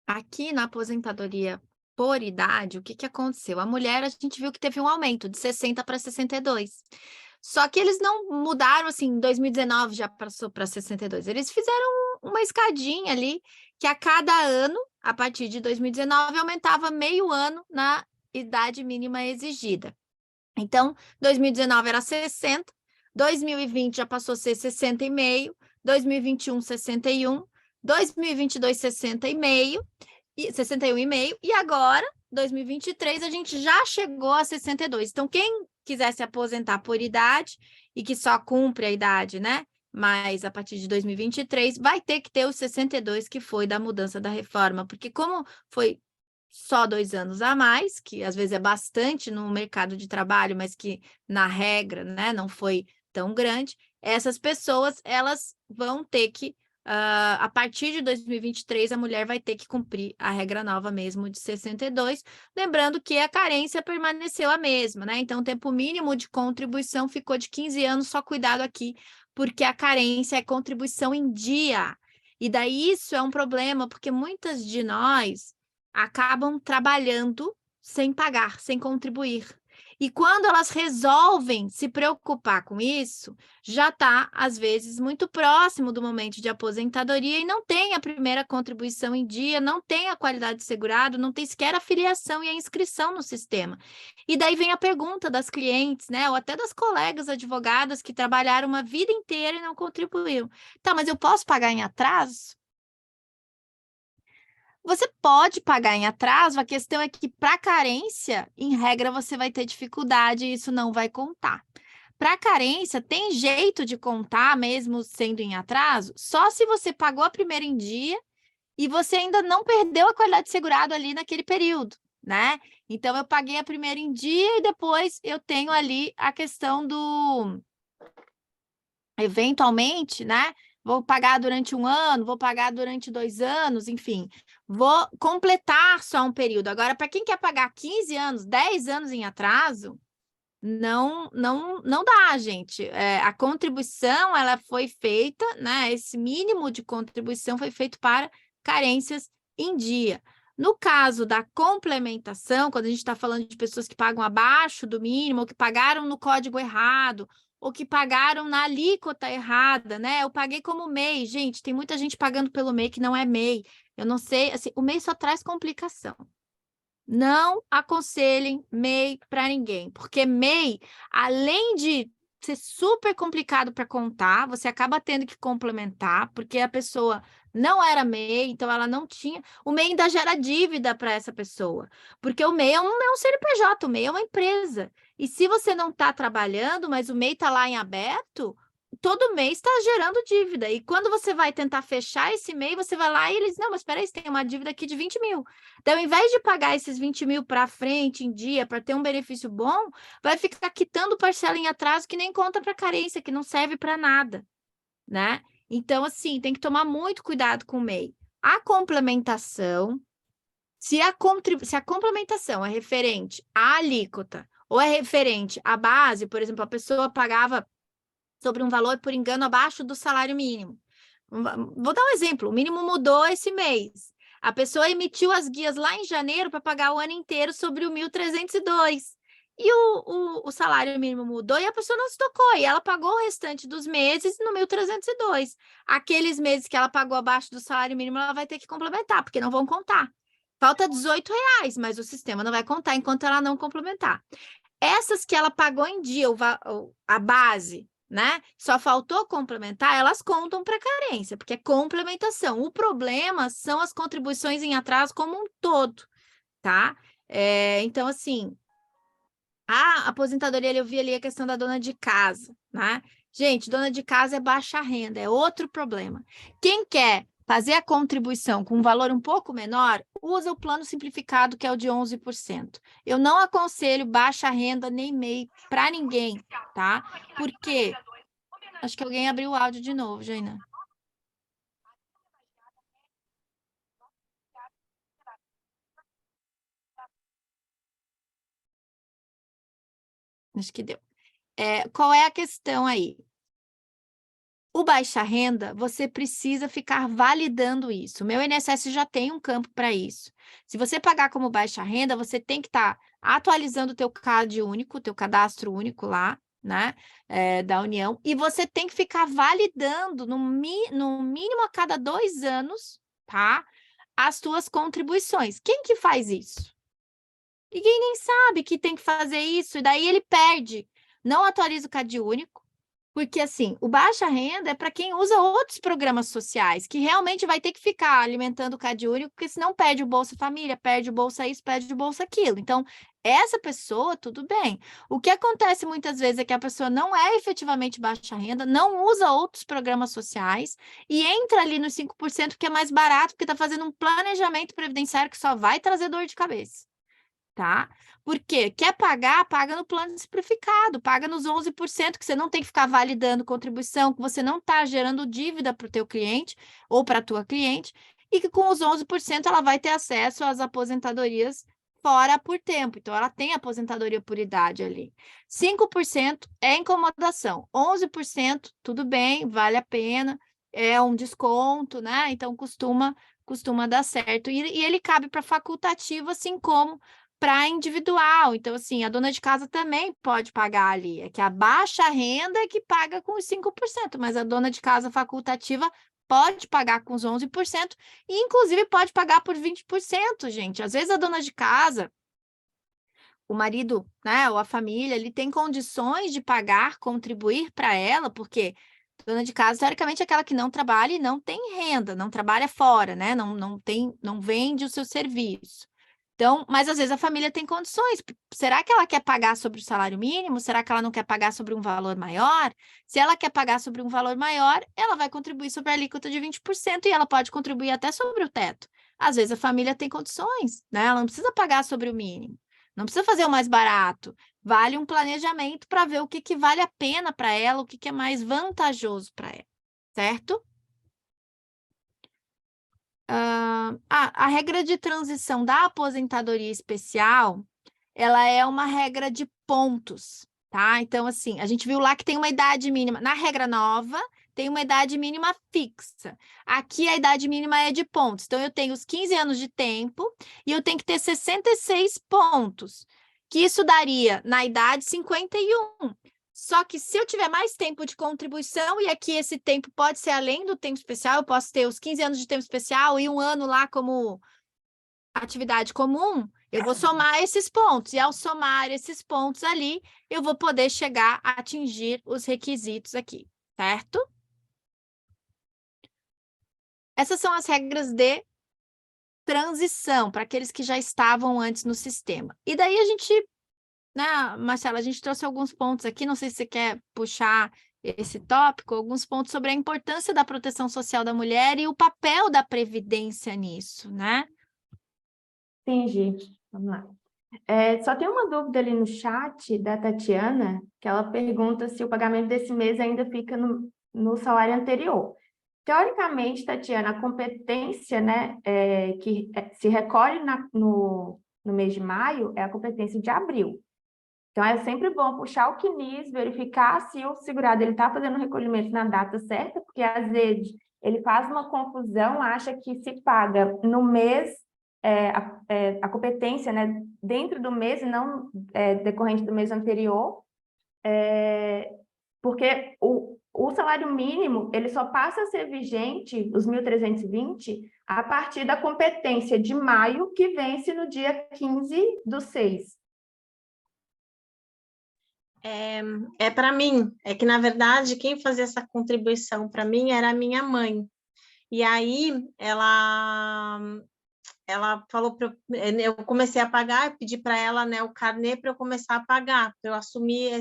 Aqui na aposentadoria por idade, o que aconteceu? A mulher, a gente viu que teve um aumento de 60 para 62. Só que eles não mudaram, assim, em 2019 já passou para 62. Eles fizeram uma escadinha ali, que a cada ano, a partir de 2019, aumentava meio ano na idade mínima exigida. Então, 2019 era 60, 2020 já passou a ser 60,5, 2021, 61, 2022, 60,5, 61,5, e agora, 2023, a gente já chegou a 62. Então, quem quiser se aposentar por idade e que só cumpre a idade, né? Mas a partir de 2023, vai ter que ter os 62 que foi da mudança da reforma, porque como foi só 2 anos a mais, que às vezes é bastante no mercado de trabalho, mas que na regra, né, não foi tão grande, essas pessoas, elas vão ter que, a partir de 2023, a mulher vai ter que cumprir a regra nova mesmo de 62, lembrando que a carência permaneceu a mesma, né? Então, o tempo mínimo de contribuição ficou de 15 anos, só cuidado aqui, porque a carência é contribuição em dia. E daí isso é um problema, porque muitas de nós acabam trabalhando sem pagar, sem contribuir. E quando elas resolvem se preocupar com isso, já está, às vezes, muito próximo do momento de aposentadoria e não tem a primeira contribuição em dia, não tem a qualidade de segurado, não tem sequer a filiação e a inscrição no sistema. E daí vem a pergunta das clientes, né, ou até das colegas advogadas que trabalharam uma vida inteira e não contribuíram. Tá, mas eu posso pagar em atraso? Você pode pagar em atraso, a questão é que para carência, em regra, você vai ter dificuldade e isso não vai contar. Para carência, tem jeito de contar, mesmo sendo em atraso, só se você pagou a primeira em dia e você ainda não perdeu a qualidade de segurado ali naquele período, né? Então, eu paguei a primeira em dia e depois eu tenho ali a questão do... Eventualmente, né? Vou pagar durante 1 ano, vou pagar durante 2 anos, enfim. Vou completar só um período. Agora, para quem quer pagar 15 anos, 10 anos em atraso, não dá, gente. A contribuição, ela foi feita, né? Esse mínimo de contribuição foi feito para carências em dia. No caso da complementação, quando a gente está falando de pessoas que pagam abaixo do mínimo, ou que pagaram no código errado, ou que pagaram na alíquota errada, né? Eu paguei como MEI. Gente, tem muita gente pagando pelo MEI que não é MEI. Eu não sei, assim, o MEI só traz complicação. Não aconselhem MEI para ninguém, porque MEI, além de ser super complicado para contar, você acaba tendo que complementar, porque a pessoa não era MEI, então ela não tinha. O MEI ainda gera dívida para essa pessoa, porque o MEI é um CNPJ, o MEI é uma empresa. E se você não está trabalhando, mas o MEI está lá em aberto, todo mês está gerando dívida. E quando você vai tentar fechar esse mês, você vai lá e eles, não, mas espera aí, você tem uma dívida aqui de 20 mil. Então, ao invés de pagar esses 20 mil para frente, em dia, para ter um benefício bom, vai ficar quitando parcela em atraso que nem conta para carência, que não serve para nada, né? Então, assim, tem que tomar muito cuidado com o MEI. A complementação, se a complementação é referente à alíquota ou é referente à base, por exemplo, a pessoa pagava sobre um valor, por engano, abaixo do salário mínimo. Vou dar um exemplo, o mínimo mudou esse mês. A pessoa emitiu as guias lá em janeiro para pagar o ano inteiro sobre o 1.302. E o salário mínimo mudou e a pessoa não se tocou. E ela pagou o restante dos meses no 1.302. Aqueles meses que ela pagou abaixo do salário mínimo, ela vai ter que complementar, porque não vão contar. Falta R$18, mas o sistema não vai contar enquanto ela não complementar. Essas que ela pagou em dia, a base, né? Só faltou complementar, elas contam para carência, porque é complementação. O problema são as contribuições em atraso como um todo, tá? Então, assim, a aposentadoria, eu vi ali a questão da dona de casa, né? Gente, dona de casa é baixa renda, é outro problema. Quem quer fazer a contribuição com um valor um pouco menor, usa o plano simplificado, que é o de 11%. Eu não aconselho baixa renda nem MEI para ninguém, tá? Porque... Acho que alguém abriu o áudio de novo, Jaina. Acho que deu. Qual é a questão aí? O baixa renda, você precisa ficar validando isso. O meu INSS já tem um campo para isso. Se você pagar como baixa renda, você tem que estar atualizando o teu CAD único, o teu cadastro único lá, né, da União, e você tem que ficar validando no mínimo a cada 2 anos, tá, as tuas contribuições. Quem que faz isso? Ninguém nem sabe que tem que fazer isso, e daí ele perde. Não atualiza o CAD único, porque, assim, o baixa renda é para quem usa outros programas sociais, que realmente vai ter que ficar alimentando o CAD único, porque senão perde o Bolsa Família, perde o Bolsa isso, perde o Bolsa aquilo. Então, essa pessoa, tudo bem. O que acontece muitas vezes é que a pessoa não é efetivamente baixa renda, não usa outros programas sociais e entra ali nos 5% que é mais barato, porque está fazendo um planejamento previdenciário que só vai trazer dor de cabeça. Tá? Porque quer pagar, paga no plano simplificado, paga nos 11%, que você não tem que ficar validando contribuição, que você não está gerando dívida para o teu cliente ou para a tua cliente, e que com os 11% ela vai ter acesso às aposentadorias fora por tempo. Então, ela tem aposentadoria por idade ali. 5% é incomodação, 11% tudo bem, vale a pena, é um desconto, né? Então, costuma dar certo. E ele cabe para facultativo, assim como para individual. Então, assim, a dona de casa também pode pagar ali. É que a baixa renda é que paga com os 5%, mas a dona de casa facultativa pode pagar com os 11% e, inclusive, pode pagar por 20%, gente. Às vezes, a dona de casa, o marido, né, ou a família, ele tem condições de pagar, contribuir para ela, porque Dona de casa, teoricamente, é aquela que não trabalha e não tem renda, não trabalha fora, né? Não vende o seu serviço. Então, mas às vezes a família tem condições. Será que ela quer pagar sobre o salário mínimo? Será que ela não quer pagar sobre um valor maior? Se ela quer pagar sobre um valor maior, ela vai contribuir sobre a alíquota de 20% e ela pode contribuir até sobre o teto. Às vezes a família tem condições, né? Ela não precisa pagar sobre o mínimo. Não precisa fazer o mais barato. Vale um planejamento para ver o que vale a pena para ela, o que é mais vantajoso para ela, certo? A regra de transição da aposentadoria especial, ela é uma regra de pontos, tá? Então, assim, a gente viu lá que tem uma idade mínima. Na regra nova, tem uma idade mínima fixa. Aqui, a idade mínima é de pontos. Então, eu tenho os 15 anos de tempo e eu tenho que ter 66 pontos, que isso daria, na idade, 51. Só que se eu tiver mais tempo de contribuição, e aqui esse tempo pode ser além do tempo especial, eu posso ter os 15 anos de tempo especial e um ano lá como atividade comum, eu vou somar esses pontos. E ao somar esses pontos ali, eu vou poder chegar a atingir os requisitos aqui, certo? Essas são as regras de transição, para aqueles que já estavam antes no sistema. E daí a gente, né, Marcela, a gente trouxe alguns pontos aqui, não sei se você quer puxar esse tópico, alguns pontos sobre a importância da proteção social da mulher e o papel da previdência nisso, né? Entendi. Vamos lá. Só tem uma dúvida ali no chat da Tatiana, que ela pergunta se o pagamento desse mês ainda fica no salário anterior. Teoricamente, Tatiana, a competência, né, que se recolhe no mês de maio é a competência de abril. Então, é sempre bom puxar o CNIS, verificar se o segurado está fazendo o recolhimento na data certa, porque às vezes ele faz uma confusão, acha que se paga no mês a competência, né, dentro do mês e não decorrente do mês anterior, porque o salário mínimo ele só passa a ser vigente, os 1.320, a partir da competência de maio, que vence no dia 15/6. Para mim, é que, na verdade, quem fazia essa contribuição para mim era a minha mãe. E aí, ela falou para eu comecei a pagar, eu pedi para ela, né, o carnê para eu começar a pagar, para eu assumir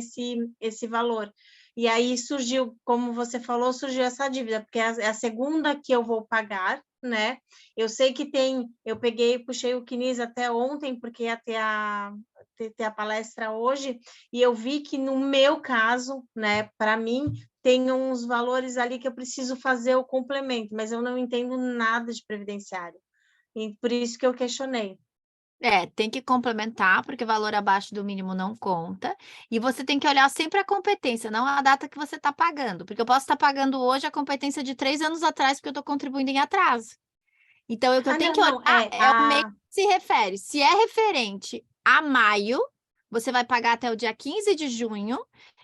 esse valor. E aí surgiu, como você falou, surgiu essa dívida, porque é a segunda que eu vou pagar, né? Eu sei que eu puxei o CNIS até ontem, porque ia ter a palestra hoje, e eu vi que no meu caso, né, para mim, tem uns valores ali que eu preciso fazer o complemento, mas eu não entendo nada de previdenciário. E por isso que eu questionei. Tem que complementar, porque valor abaixo do mínimo não conta. E você tem que olhar sempre a competência, não a data que você está pagando. Porque eu posso estar pagando hoje a competência de 3 anos atrás, porque eu estou contribuindo em atraso. Então, o que eu tenho que olhar o mês que se refere. Se é referente a maio, você vai pagar até o dia 15 de junho,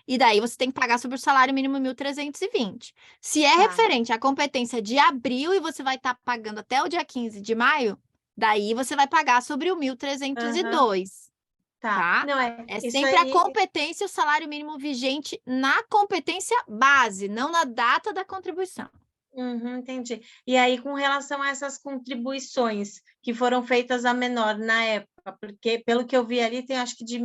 e daí você tem que pagar sobre o salário mínimo 1.320. Se é referente à competência de abril e você vai estar pagando até o dia 15 de maio, daí você vai pagar sobre o 1.302. Tá? Não, é sempre a competência e o salário mínimo vigente na competência base, não na data da contribuição. Entendi. E aí, com relação a essas contribuições que foram feitas a menor na época, porque pelo que eu vi ali, tem acho que de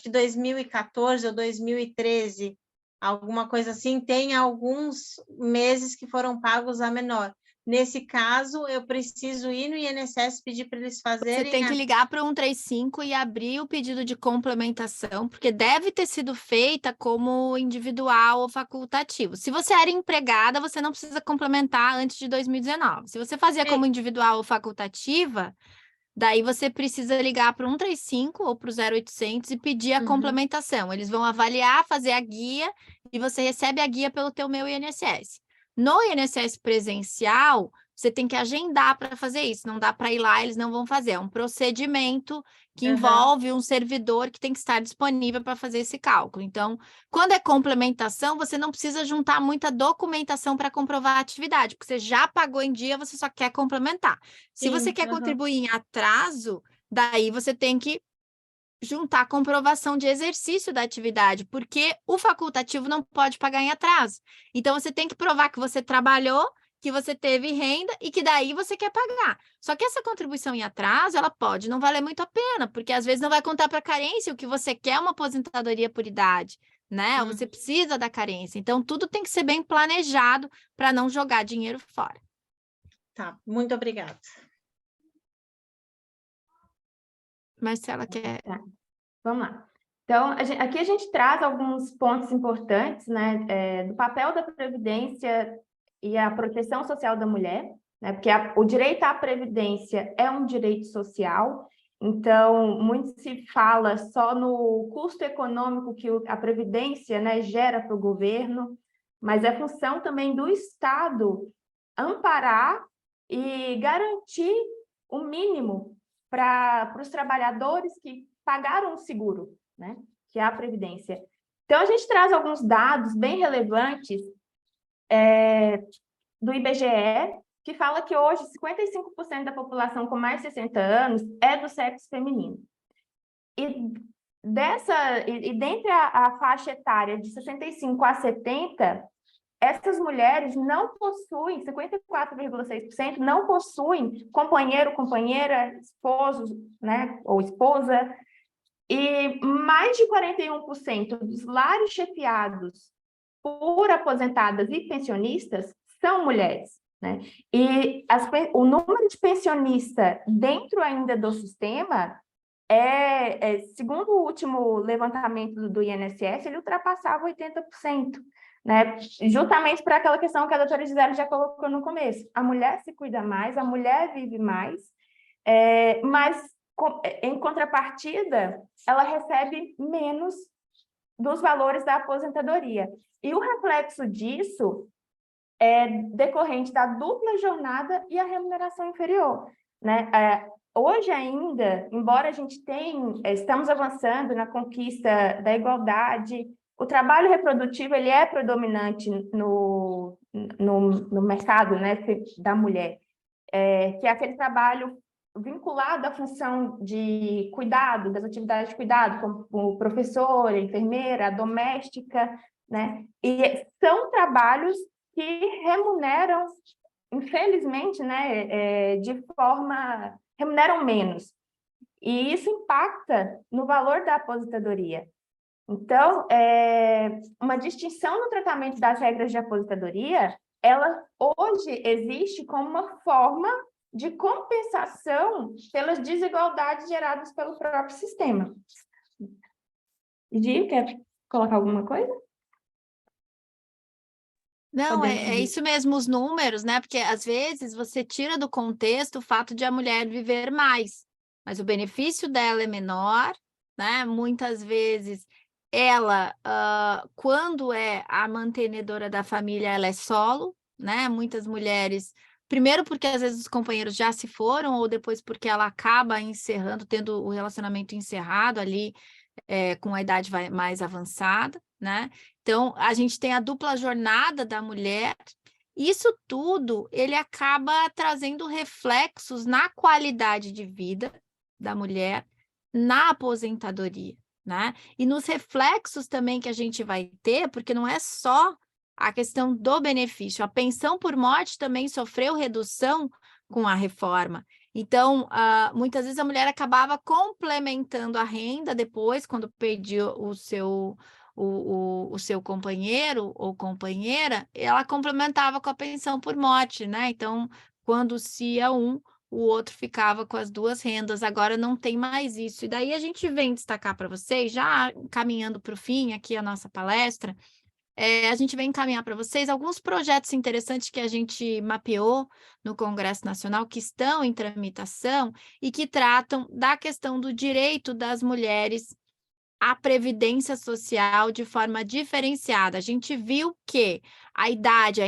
2014 ou 2013, alguma coisa assim, tem alguns meses que foram pagos a menor. Nesse caso, eu preciso ir no INSS pedir para eles fazerem... Você tem que ligar para o 135 e abrir o pedido de complementação, porque deve ter sido feita como individual ou facultativo. Se você era empregada, você não precisa complementar antes de 2019. Se você fazia como individual ou facultativa, daí você precisa ligar para o 135 ou para o 0800 e pedir a complementação. Eles vão avaliar, fazer a guia e você recebe a guia pelo teu Meu INSS. No INSS presencial, você tem que agendar para fazer isso. Não dá para ir lá, eles não vão fazer. É um procedimento que envolve um servidor que tem que estar disponível para fazer esse cálculo. Então, quando é complementação, você não precisa juntar muita documentação para comprovar a atividade, porque você já pagou em dia, você só quer complementar. Se você quer contribuir em atraso, daí você tem que juntar comprovação de exercício da atividade, porque o facultativo não pode pagar em atraso. Então, você tem que provar que você trabalhou, que você teve renda e que daí você quer pagar. Só que essa contribuição em atraso, ela pode não valer muito a pena, porque às vezes não vai contar para a carência, o que você quer é uma aposentadoria por idade, né? Você precisa da carência. Então, tudo tem que ser bem planejado para não jogar dinheiro fora. Tá, muito obrigada. Marcela, quer... Tá. Vamos lá. Então, aqui a gente traz alguns pontos importantes, né, do papel da Previdência e a proteção social da mulher, né, porque o direito à Previdência é um direito social, então, muito se fala só no custo econômico que a Previdência, né, gera para o governo, mas é função também do Estado amparar e garantir o mínimo para os trabalhadores que pagaram o seguro, né, que é a Previdência. Então, a gente traz alguns dados bem relevantes do IBGE, que fala que hoje 55% da população com mais de 60 anos é do sexo feminino. E dentre a faixa etária de 65 a 70, essas mulheres não possuem, 54,6%, não possuem companheiro, companheira, esposo, né, ou esposa, e mais de 41% dos lares chefiados por aposentadas e pensionistas são mulheres, né? E o número de pensionistas dentro ainda do sistema segundo o último levantamento do INSS, ele ultrapassava 80%, né? Justamente para aquela questão que a doutora Gisele já colocou no começo. A mulher se cuida mais, a mulher vive mais, mas em contrapartida, ela recebe menos dos valores da aposentadoria. E o reflexo disso é decorrente da dupla jornada e a remuneração inferior, né? Hoje ainda, embora a gente estamos avançando na conquista da igualdade, o trabalho reprodutivo ele é predominante no mercado, né, da mulher, que é aquele trabalho vinculado à função de cuidado, das atividades de cuidado, como professora, enfermeira, doméstica, né? E são trabalhos que remuneram, infelizmente, né, remuneram menos. E isso impacta no valor da aposentadoria. Então, uma distinção no tratamento das regras de aposentadoria, ela hoje existe como uma forma de compensação pelas desigualdades geradas pelo próprio sistema. Gi, quer colocar alguma coisa? Não, é isso mesmo, os números, né? Porque às vezes você tira do contexto o fato de a mulher viver mais, mas o benefício dela é menor, né? Muitas vezes ela, quando é a mantenedora da família, ela é solo, né? Muitas mulheres, primeiro porque às vezes os companheiros já se foram, ou depois porque ela acaba tendo o relacionamento encerrado ali, com a idade mais avançada, né? Então, a gente tem a dupla jornada da mulher. Isso tudo, ele acaba trazendo reflexos na qualidade de vida da mulher, na aposentadoria, né? E nos reflexos também que a gente vai ter, porque não é só a questão do benefício, a pensão por morte também sofreu redução com a reforma. Então, muitas vezes a mulher acabava complementando a renda depois, quando perdia o seu companheiro ou companheira, ela complementava com a pensão por morte, né? Então, quando se ia o outro ficava com as duas rendas. Agora não tem mais isso. E daí a gente vem destacar para vocês, já caminhando para o fim aqui a nossa palestra, a gente vem encaminhar para vocês alguns projetos interessantes que a gente mapeou no Congresso Nacional, que estão em tramitação e que tratam da questão do direito das mulheres à previdência social de forma diferenciada. A gente viu que a idade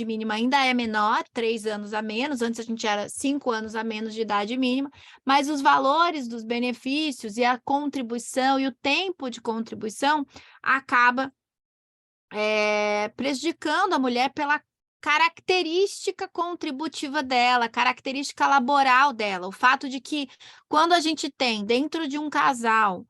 mínima ainda é menor, 3 anos a menos, antes a gente era 5 anos a menos de idade mínima, mas os valores dos benefícios e a contribuição e o tempo de contribuição acaba prejudicando a mulher pela característica contributiva dela, característica laboral dela. O fato de que quando a gente tem dentro de um casal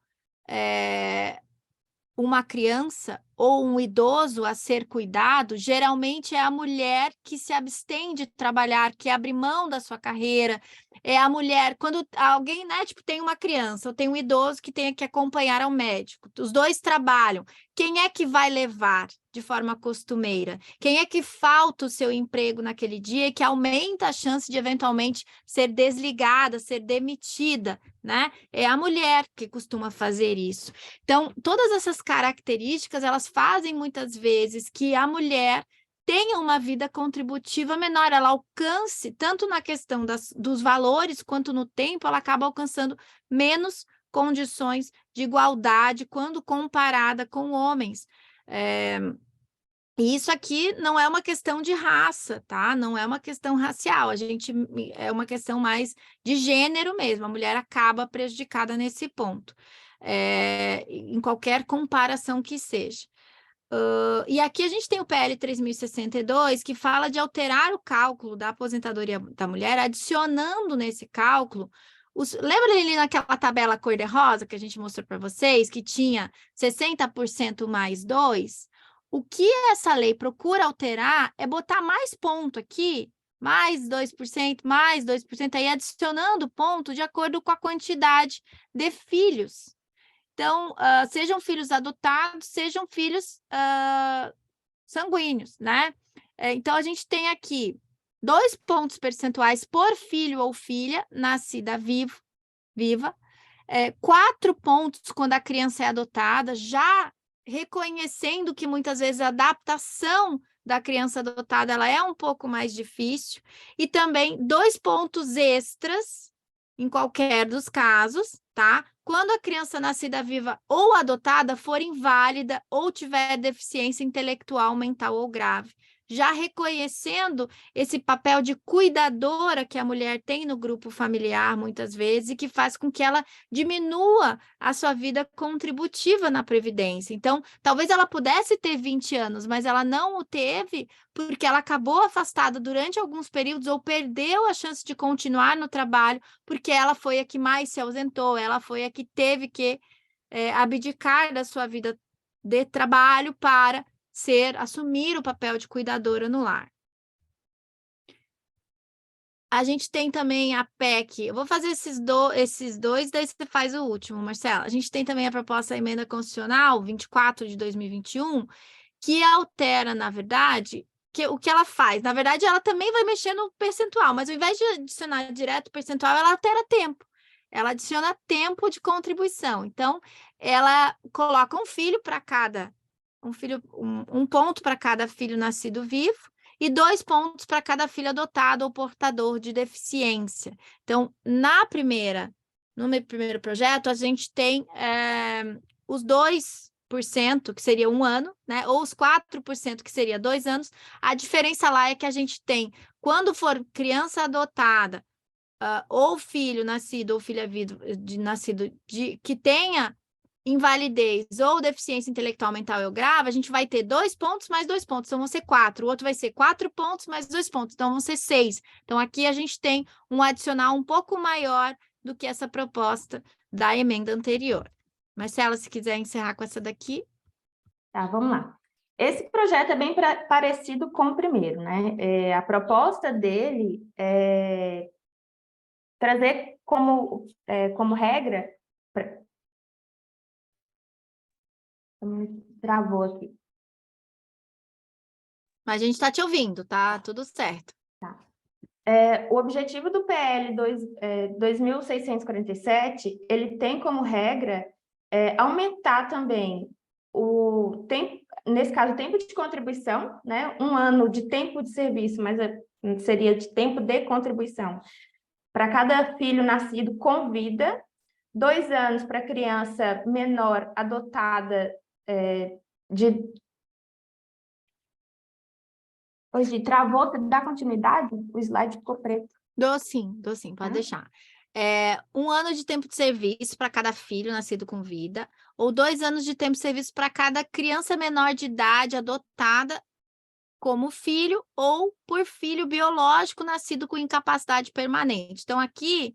uma criança ou um idoso a ser cuidado, geralmente é a mulher que se abstém de trabalhar, que abre mão da sua carreira. É a mulher, quando alguém, né, tipo, tem uma criança ou tem um idoso que tem que acompanhar ao médico, os dois trabalham, quem é que vai levar de forma costumeira? Quem é que falta o seu emprego naquele dia e que aumenta a chance de eventualmente ser desligada, ser demitida, né? É a mulher que costuma fazer isso. Então, todas essas características, elas fazem muitas vezes que a mulher tenha uma vida contributiva menor, ela alcance, tanto na questão dos valores quanto no tempo, ela acaba alcançando menos condições de igualdade quando comparada com homens. E isso aqui não é uma questão de raça, tá? Não é uma questão racial, é uma questão mais de gênero mesmo, a mulher acaba prejudicada nesse ponto, em qualquer comparação que seja. E aqui a gente tem o PL 3062, que fala de alterar o cálculo da aposentadoria da mulher, adicionando nesse cálculo lembra ali naquela tabela cor-de-rosa que a gente mostrou para vocês, que tinha 60% mais 2? O que essa lei procura alterar é botar mais ponto aqui, mais 2%, aí adicionando ponto de acordo com a quantidade de filhos. Então, sejam filhos adotados, sejam filhos sanguíneos, né? Então, a gente tem aqui 2 pontos percentuais por filho ou filha nascida viva, 4 pontos quando a criança é adotada, já reconhecendo que muitas vezes a adaptação da criança adotada ela é um pouco mais difícil, e também 2 pontos extras em qualquer dos casos, tá? Quando a criança nascida viva ou adotada for inválida ou tiver deficiência intelectual, mental ou grave, já reconhecendo esse papel de cuidadora que a mulher tem no grupo familiar, muitas vezes, e que faz com que ela diminua a sua vida contributiva na Previdência. Então, talvez ela pudesse ter 20 anos, mas ela não o teve porque ela acabou afastada durante alguns períodos ou perdeu a chance de continuar no trabalho, porque ela foi a que mais se ausentou, ela foi a que teve que abdicar da sua vida de trabalho para assumir o papel de cuidadora no lar. A gente tem também a PEC, eu vou fazer esses dois, daí você faz o último, Marcela. A gente tem também a proposta da emenda constitucional 24 de 2021, que altera, na verdade, o que ela faz. Na verdade, ela também vai mexer no percentual, mas ao invés de adicionar direto o percentual, ela altera tempo. Ela adiciona tempo de contribuição. Então, ela coloca um ponto para cada filho nascido vivo e 2 pontos para cada filho adotado ou portador de deficiência. Então, no primeiro projeto, a gente tem os 2%, que seria 1 ano, né? Ou os 4%, que seria 2 anos. A diferença lá é que a gente tem, quando for criança adotada, ou filho nascido ou filha nascido que tenha invalidez ou deficiência intelectual, mental ou grave, a gente vai ter 2 pontos mais 2 pontos, então vão ser 4. O outro vai ser 4 pontos mais 2 pontos, então vão ser 6. Então, aqui a gente tem um adicional um pouco maior do que essa proposta da emenda anterior. Marcela, se quiser encerrar com essa daqui. Tá, vamos lá. Esse projeto é bem parecido com o primeiro, né? A proposta dele é trazer como regra... Travou aqui. Mas a gente está te ouvindo, tá? Tudo certo. Tá. O objetivo do PL 2647, ele tem como regra aumentar também o tempo, nesse caso, o tempo de contribuição, né? 1 ano de tempo de serviço, mas seria de tempo de contribuição, para cada filho nascido com vida, 2 anos para criança menor adotada Hoje, travou, dá continuidade? O slide ficou preto. Dou sim, pode deixar. 1 ano de tempo de serviço para cada filho nascido com vida, ou 2 anos de tempo de serviço para cada criança menor de idade adotada como filho ou por filho biológico nascido com incapacidade permanente. Então, aqui,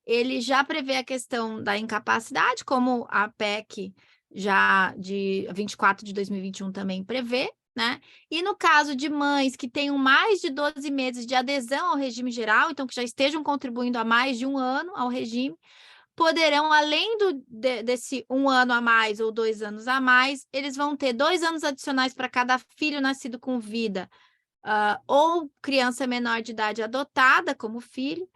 ele já prevê a questão da incapacidade, como a PEC já de 24 de 2021 também prevê, né? E no caso de mães que tenham mais de 12 meses de adesão ao regime geral, então que já estejam contribuindo há mais de um ano ao regime, poderão, além desse 1 ano a mais ou 2 anos a mais, eles vão ter 2 anos adicionais para cada filho nascido com vida, ou criança menor de idade adotada como filho,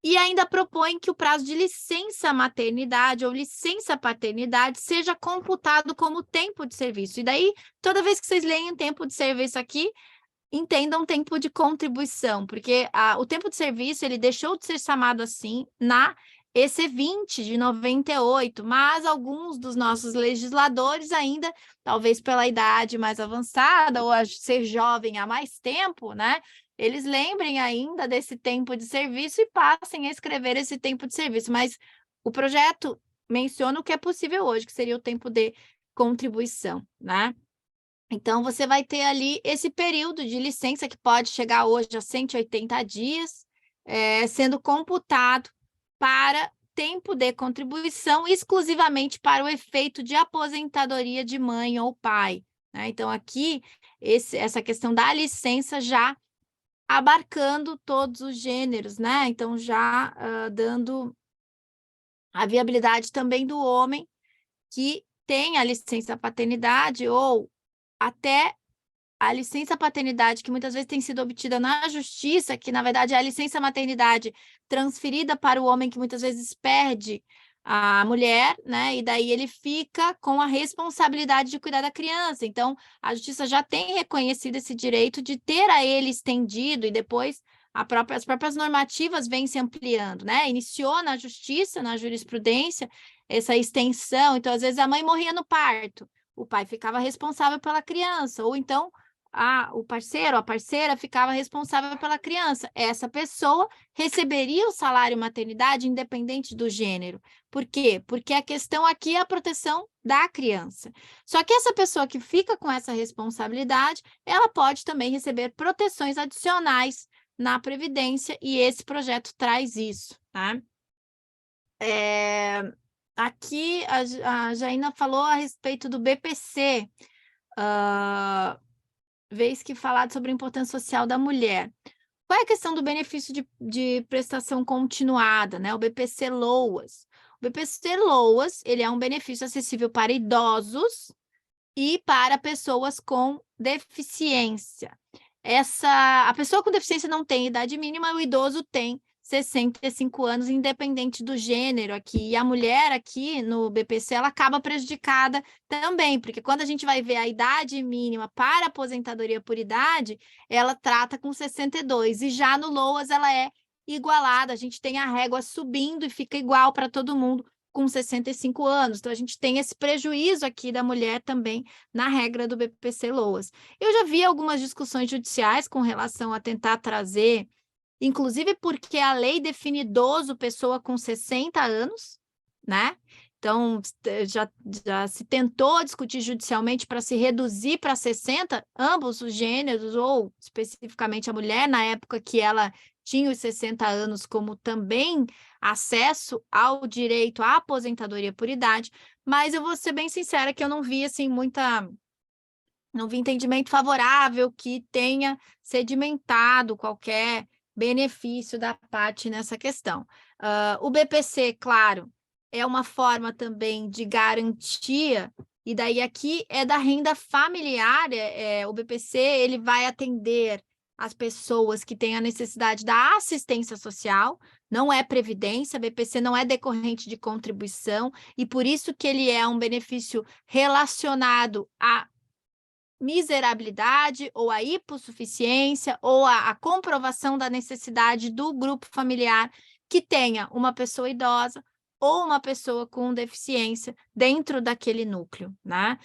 e ainda propõe que o prazo de licença maternidade ou licença paternidade seja computado como tempo de serviço. E daí, toda vez que vocês leem tempo de serviço aqui, entendam tempo de contribuição, porque o tempo de serviço ele deixou de ser chamado assim na EC20 de 98, mas alguns dos nossos legisladores ainda, talvez pela idade mais avançada ou a ser jovem há mais tempo, né? Eles lembrem ainda desse tempo de serviço e passem a escrever esse tempo de serviço, mas o projeto menciona o que é possível hoje, que seria o tempo de contribuição, né? Então, você vai ter ali esse período de licença, que pode chegar hoje a 180 dias, sendo computado para tempo de contribuição exclusivamente para o efeito de aposentadoria de mãe ou pai, né? Então, aqui, essa questão da licença já abarcando todos os gêneros, né? Então, já dando a viabilidade também do homem que tem a licença paternidade ou até a licença paternidade, que muitas vezes tem sido obtida na justiça, que na verdade é a licença maternidade transferida para o homem, que muitas vezes perde a mulher, né? E daí ele fica com a responsabilidade de cuidar da criança. Então, a justiça já tem reconhecido esse direito de ter a ele estendido, e depois as próprias normativas vêm se ampliando, né? Iniciou na justiça, na jurisprudência, essa extensão. Então, às vezes, a mãe morria no parto, o pai ficava responsável pela criança, ou então o parceiro, a parceira ficava responsável pela criança. Essa pessoa receberia o salário maternidade independente do gênero. Por quê? Porque a questão aqui é a proteção da criança. Só que essa pessoa que fica com essa responsabilidade, ela pode também receber proteções adicionais na Previdência, e esse projeto traz isso, tá? Aqui a Jaina falou a respeito do BPC, vez que falado sobre a importância social da mulher. Qual é a questão do benefício de prestação continuada, né? O BPC Loas. O BPC Loas, ele é um benefício acessível para idosos e para pessoas com deficiência. A pessoa com deficiência não tem idade mínima, o idoso tem 65 anos, independente do gênero aqui. E a mulher aqui no BPC, ela acaba prejudicada também, porque quando a gente vai ver a idade mínima para aposentadoria por idade, ela trata com 62, e já no LOAS ela é igualada, a gente tem a régua subindo e fica igual para todo mundo com 65 anos. Então, a gente tem esse prejuízo aqui da mulher também na regra do BPC LOAS. Eu já vi algumas discussões judiciais com relação a tentar trazer, inclusive porque a lei define idoso pessoa com 60 anos, né? Então, já se tentou discutir judicialmente para se reduzir para 60, ambos os gêneros, ou especificamente a mulher, na época que ela tinha os 60 anos, como também acesso ao direito à aposentadoria por idade, mas eu vou ser bem sincera que eu não vi, assim, não vi entendimento favorável que tenha sedimentado qualquer benefício da parte nessa questão. O BPC, claro, é uma forma também de garantia, e daí aqui é da renda familiar. O BPC ele vai atender as pessoas que têm a necessidade da assistência social, não é previdência, BPC não é decorrente de contribuição, e por isso que ele é um benefício relacionado à miserabilidade, ou a hipossuficiência, ou a comprovação da necessidade do grupo familiar que tenha uma pessoa idosa ou uma pessoa com deficiência dentro daquele núcleo, né?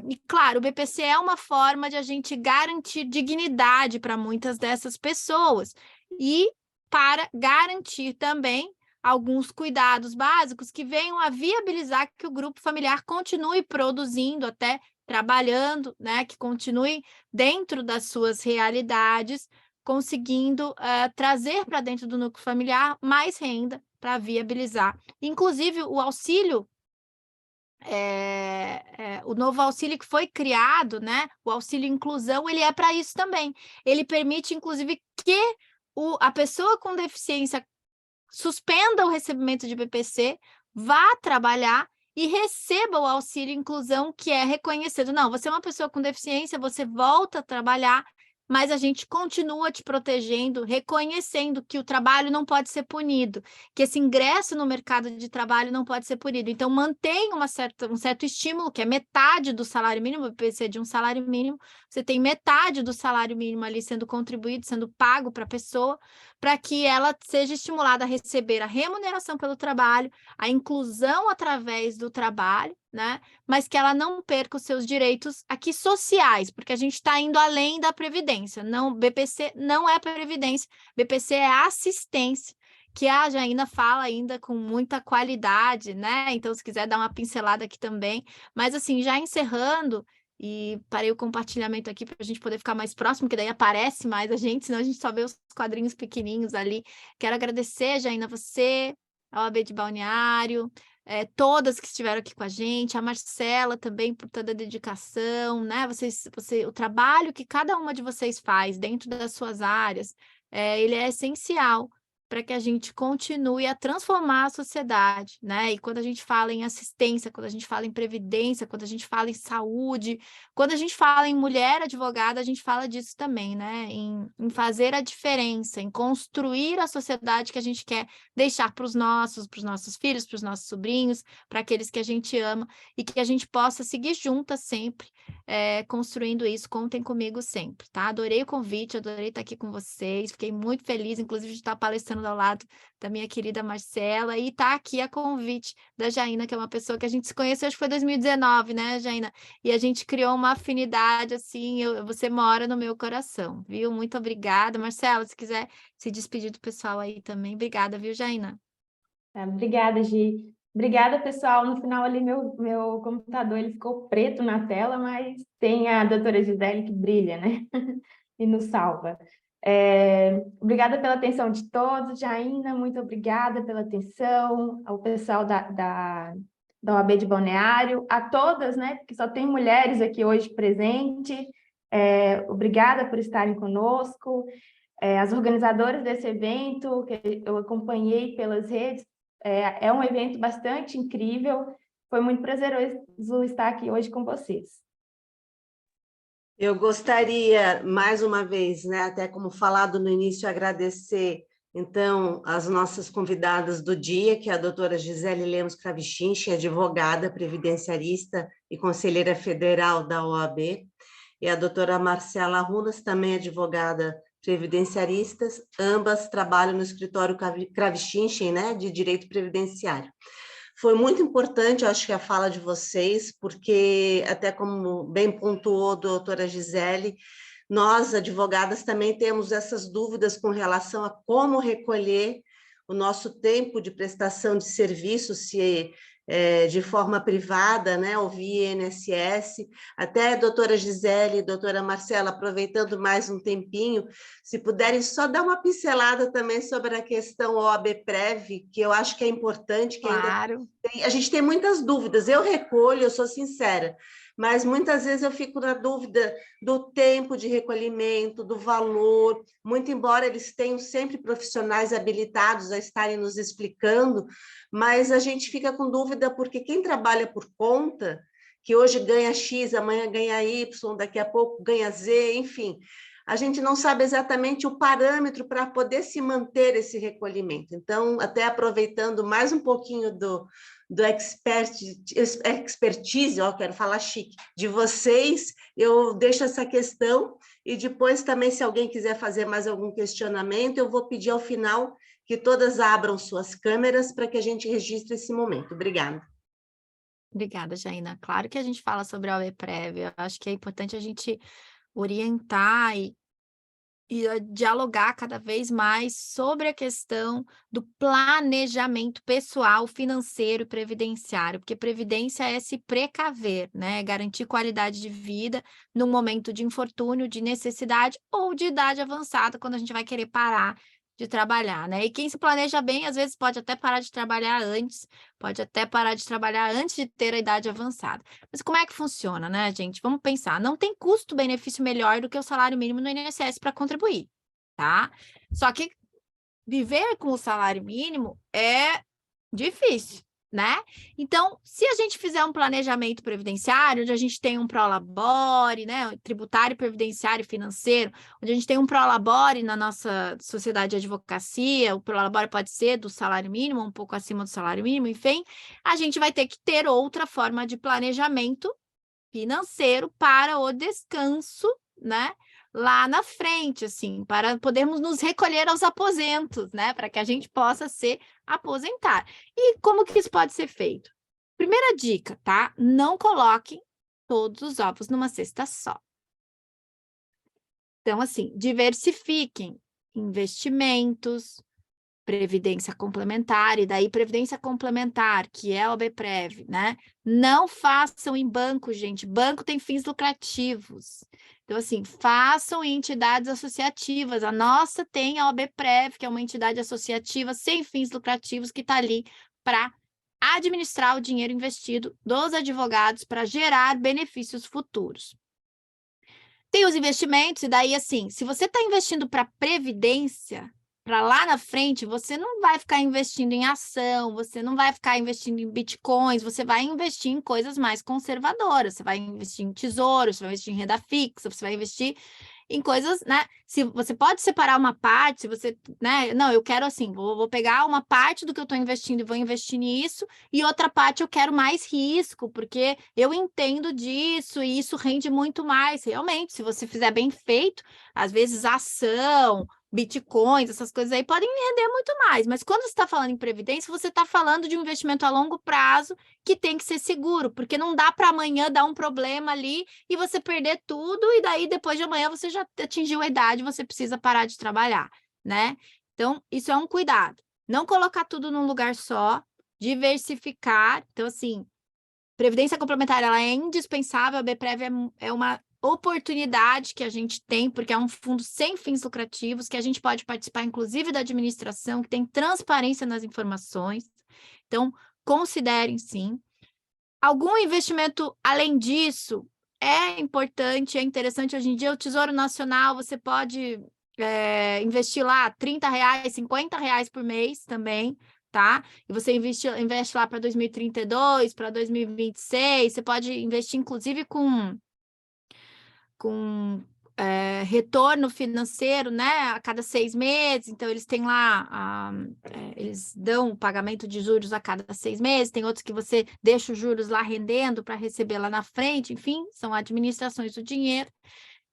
E, claro, o BPC é uma forma de a gente garantir dignidade para muitas dessas pessoas e para garantir também alguns cuidados básicos que venham a viabilizar que o grupo familiar continue produzindo até trabalhando, né, que continue dentro das suas realidades, conseguindo trazer para dentro do núcleo familiar mais renda para viabilizar. Inclusive, o auxílio, o novo auxílio que foi criado, né, o auxílio inclusão, ele é para isso também. Ele permite, inclusive, que a pessoa com deficiência suspenda o recebimento de BPC, vá trabalhar e receba o auxílio inclusão, que é reconhecido. Não, você é uma pessoa com deficiência, você volta a trabalhar, mas a gente continua te protegendo, reconhecendo que o trabalho não pode ser punido, que esse ingresso no mercado de trabalho não pode ser punido. Então, mantém um certo estímulo, que é metade do salário mínimo, o BPC de um salário mínimo, você tem metade do salário mínimo ali sendo contribuído, sendo pago para a pessoa, para que ela seja estimulada a receber a remuneração pelo trabalho, a inclusão através do trabalho, né? Mas que ela não perca os seus direitos aqui sociais, porque a gente está indo além da Previdência. Não, BPC não é Previdência, BPC é assistência, que a Jaina fala ainda com muita qualidade, né? Então, se quiser dar uma pincelada aqui também. Mas, assim, já encerrando, e parei o compartilhamento aqui para a gente poder ficar mais próximo, que daí aparece mais a gente, senão a gente só vê os quadrinhos pequenininhos ali. Quero agradecer, Jaina, você, a OAB de Balneário, todas que estiveram aqui com a gente, a Marcela também por toda a dedicação, né? O trabalho que cada uma de vocês faz dentro das suas áreas, ele é essencial para que a gente continue a transformar a sociedade, né? E quando a gente fala em assistência, quando a gente fala em previdência, quando a gente fala em saúde, quando a gente fala em mulher advogada, a gente fala disso também, né? Em fazer a diferença, em construir a sociedade que a gente quer deixar para os nossos filhos, para os nossos sobrinhos, para aqueles que a gente ama, e que a gente possa seguir juntas sempre, construindo isso. Contem comigo sempre, tá? Adorei o convite, adorei estar aqui com vocês, fiquei muito feliz, inclusive, de estar palestrando ao lado da minha querida Marcela, e tá aqui a convite da Jaina, que é uma pessoa que a gente se conheceu, acho que foi 2019, né, Jaina? E a gente criou uma afinidade, assim, você mora no meu coração, viu? Muito obrigada. Marcela, se quiser se despedir do pessoal aí também. Obrigada, viu, Jaina? Obrigada, Gi. Obrigada, pessoal. No final ali, meu computador ele ficou preto na tela, mas tem a doutora Gisele que brilha, né? E nos salva. Obrigada pela atenção de todos. Jaina, muito obrigada pela atenção. Ao pessoal da OAB de Balneário, a todas, né? Porque só tem mulheres aqui hoje presente. Obrigada por estarem conosco. As organizadoras desse evento, que eu acompanhei pelas redes, é um evento bastante incrível. Foi muito prazeroso estar aqui hoje com vocês. Eu gostaria, mais uma vez, né, até como falado no início, agradecer, então, as nossas convidadas do dia, que é a doutora Gisele Lemos Cravichinchi, advogada, previdenciarista e conselheira federal da OAB, e a doutora Marcela Runas, também advogada previdenciarista, ambas trabalham no escritório Cravichinchi, né, de direito previdenciário. Foi muito importante, eu acho que a fala de vocês, porque, até como bem pontuou a doutora Gisele, nós, advogadas, também temos essas dúvidas com relação a como recolher o nosso tempo de prestação de serviço, se de forma privada, né, ou via INSS. Até a doutora Gisele e a doutora Marcela, aproveitando mais um tempinho, se puderem só dar uma pincelada também sobre a questão OAB-PREV, que eu acho que é importante, que Claro. a gente tem muitas dúvidas. Eu recolho, eu sou sincera, mas muitas vezes eu fico na dúvida do tempo de recolhimento, do valor, muito embora eles tenham sempre profissionais habilitados a estarem nos explicando, mas a gente fica com dúvida porque quem trabalha por conta, que hoje ganha X, amanhã ganha Y, daqui a pouco ganha Z, enfim, a gente não sabe exatamente o parâmetro para poder se manter esse recolhimento. Então, até aproveitando mais um pouquinho do expertise, ó, quero falar chique, de vocês, eu deixo essa questão e depois também, se alguém quiser fazer mais algum questionamento, eu vou pedir ao final que todas abram suas câmeras para que a gente registre esse momento. Obrigada. Obrigada, Jaina. Claro que a gente fala sobre a OAB-PREV, eu acho que é importante a gente orientar e dialogar cada vez mais sobre a questão do planejamento pessoal, financeiro e previdenciário, porque previdência é se precaver, né? Garantir qualidade de vida num momento de infortúnio, de necessidade ou de idade avançada, quando a gente vai querer parar de trabalhar, né? E quem se planeja bem, às vezes pode até parar de trabalhar antes, pode até parar de trabalhar antes de ter a idade avançada. Mas como é que funciona, né, gente? Vamos pensar, não tem custo-benefício melhor do que o salário mínimo no INSS para contribuir, tá? Só que viver com o salário mínimo é difícil, né? Então, se a gente fizer um planejamento previdenciário, onde a gente tem um prolabore, né, tributário, previdenciário e financeiro, onde a gente tem um prolabore na nossa sociedade de advocacia, o prolabore pode ser do salário mínimo, um pouco acima do salário mínimo, enfim, a gente vai ter que ter outra forma de planejamento financeiro para o descanso, né? Lá na frente, assim, para podermos nos recolher aos aposentos, né? Para que a gente possa se aposentar. E como que isso pode ser feito? Primeira dica, tá? Não coloquem todos os ovos numa cesta só. Então, assim, diversifiquem investimentos, previdência complementar, e daí previdência complementar, que é o BPREV, né? Não façam em banco, gente. Banco tem fins lucrativos. Então, assim, façam em entidades associativas. A nossa tem a OBPREV, que é uma entidade associativa sem fins lucrativos, que está ali para administrar o dinheiro investido dos advogados para gerar benefícios futuros. Tem os investimentos, e daí, assim, se você está investindo para previdência, para lá na frente, você não vai ficar investindo em ação, você não vai ficar investindo em bitcoins, você vai investir em coisas mais conservadoras, você vai investir em tesouros, você vai investir em renda fixa, você vai investir em coisas, né? Se você pode separar uma parte, se você, né? Não, eu quero assim, vou pegar uma parte do que eu estou investindo e vou investir nisso, e outra parte eu quero mais risco, porque eu entendo disso e isso rende muito mais. Realmente, se você fizer bem feito, às vezes ação, bitcoins, essas coisas aí podem render muito mais. Mas quando você está falando em previdência, você está falando de um investimento a longo prazo que tem que ser seguro, porque não dá para amanhã dar um problema ali e você perder tudo, e daí depois de amanhã você já atingiu a idade, você precisa parar de trabalhar, né? Então, isso é um cuidado. Não colocar tudo num lugar só, diversificar. Então, assim, previdência complementar, ela é indispensável, a BPREV é uma oportunidade que a gente tem, porque é um fundo sem fins lucrativos, que a gente pode participar, inclusive, da administração, que tem transparência nas informações. Então, considerem, sim. Algum investimento além disso é importante, é interessante. Hoje em dia, o Tesouro Nacional, você pode investir lá R$30, R$50 por mês também, tá? E você investe lá para 2032, para 2026, você pode investir, inclusive, com retorno financeiro, né, a cada 6 meses. Então, eles têm lá, eles dão o pagamento de juros a cada 6 meses, tem outros que você deixa os juros lá rendendo para receber lá na frente, enfim, são administrações do dinheiro.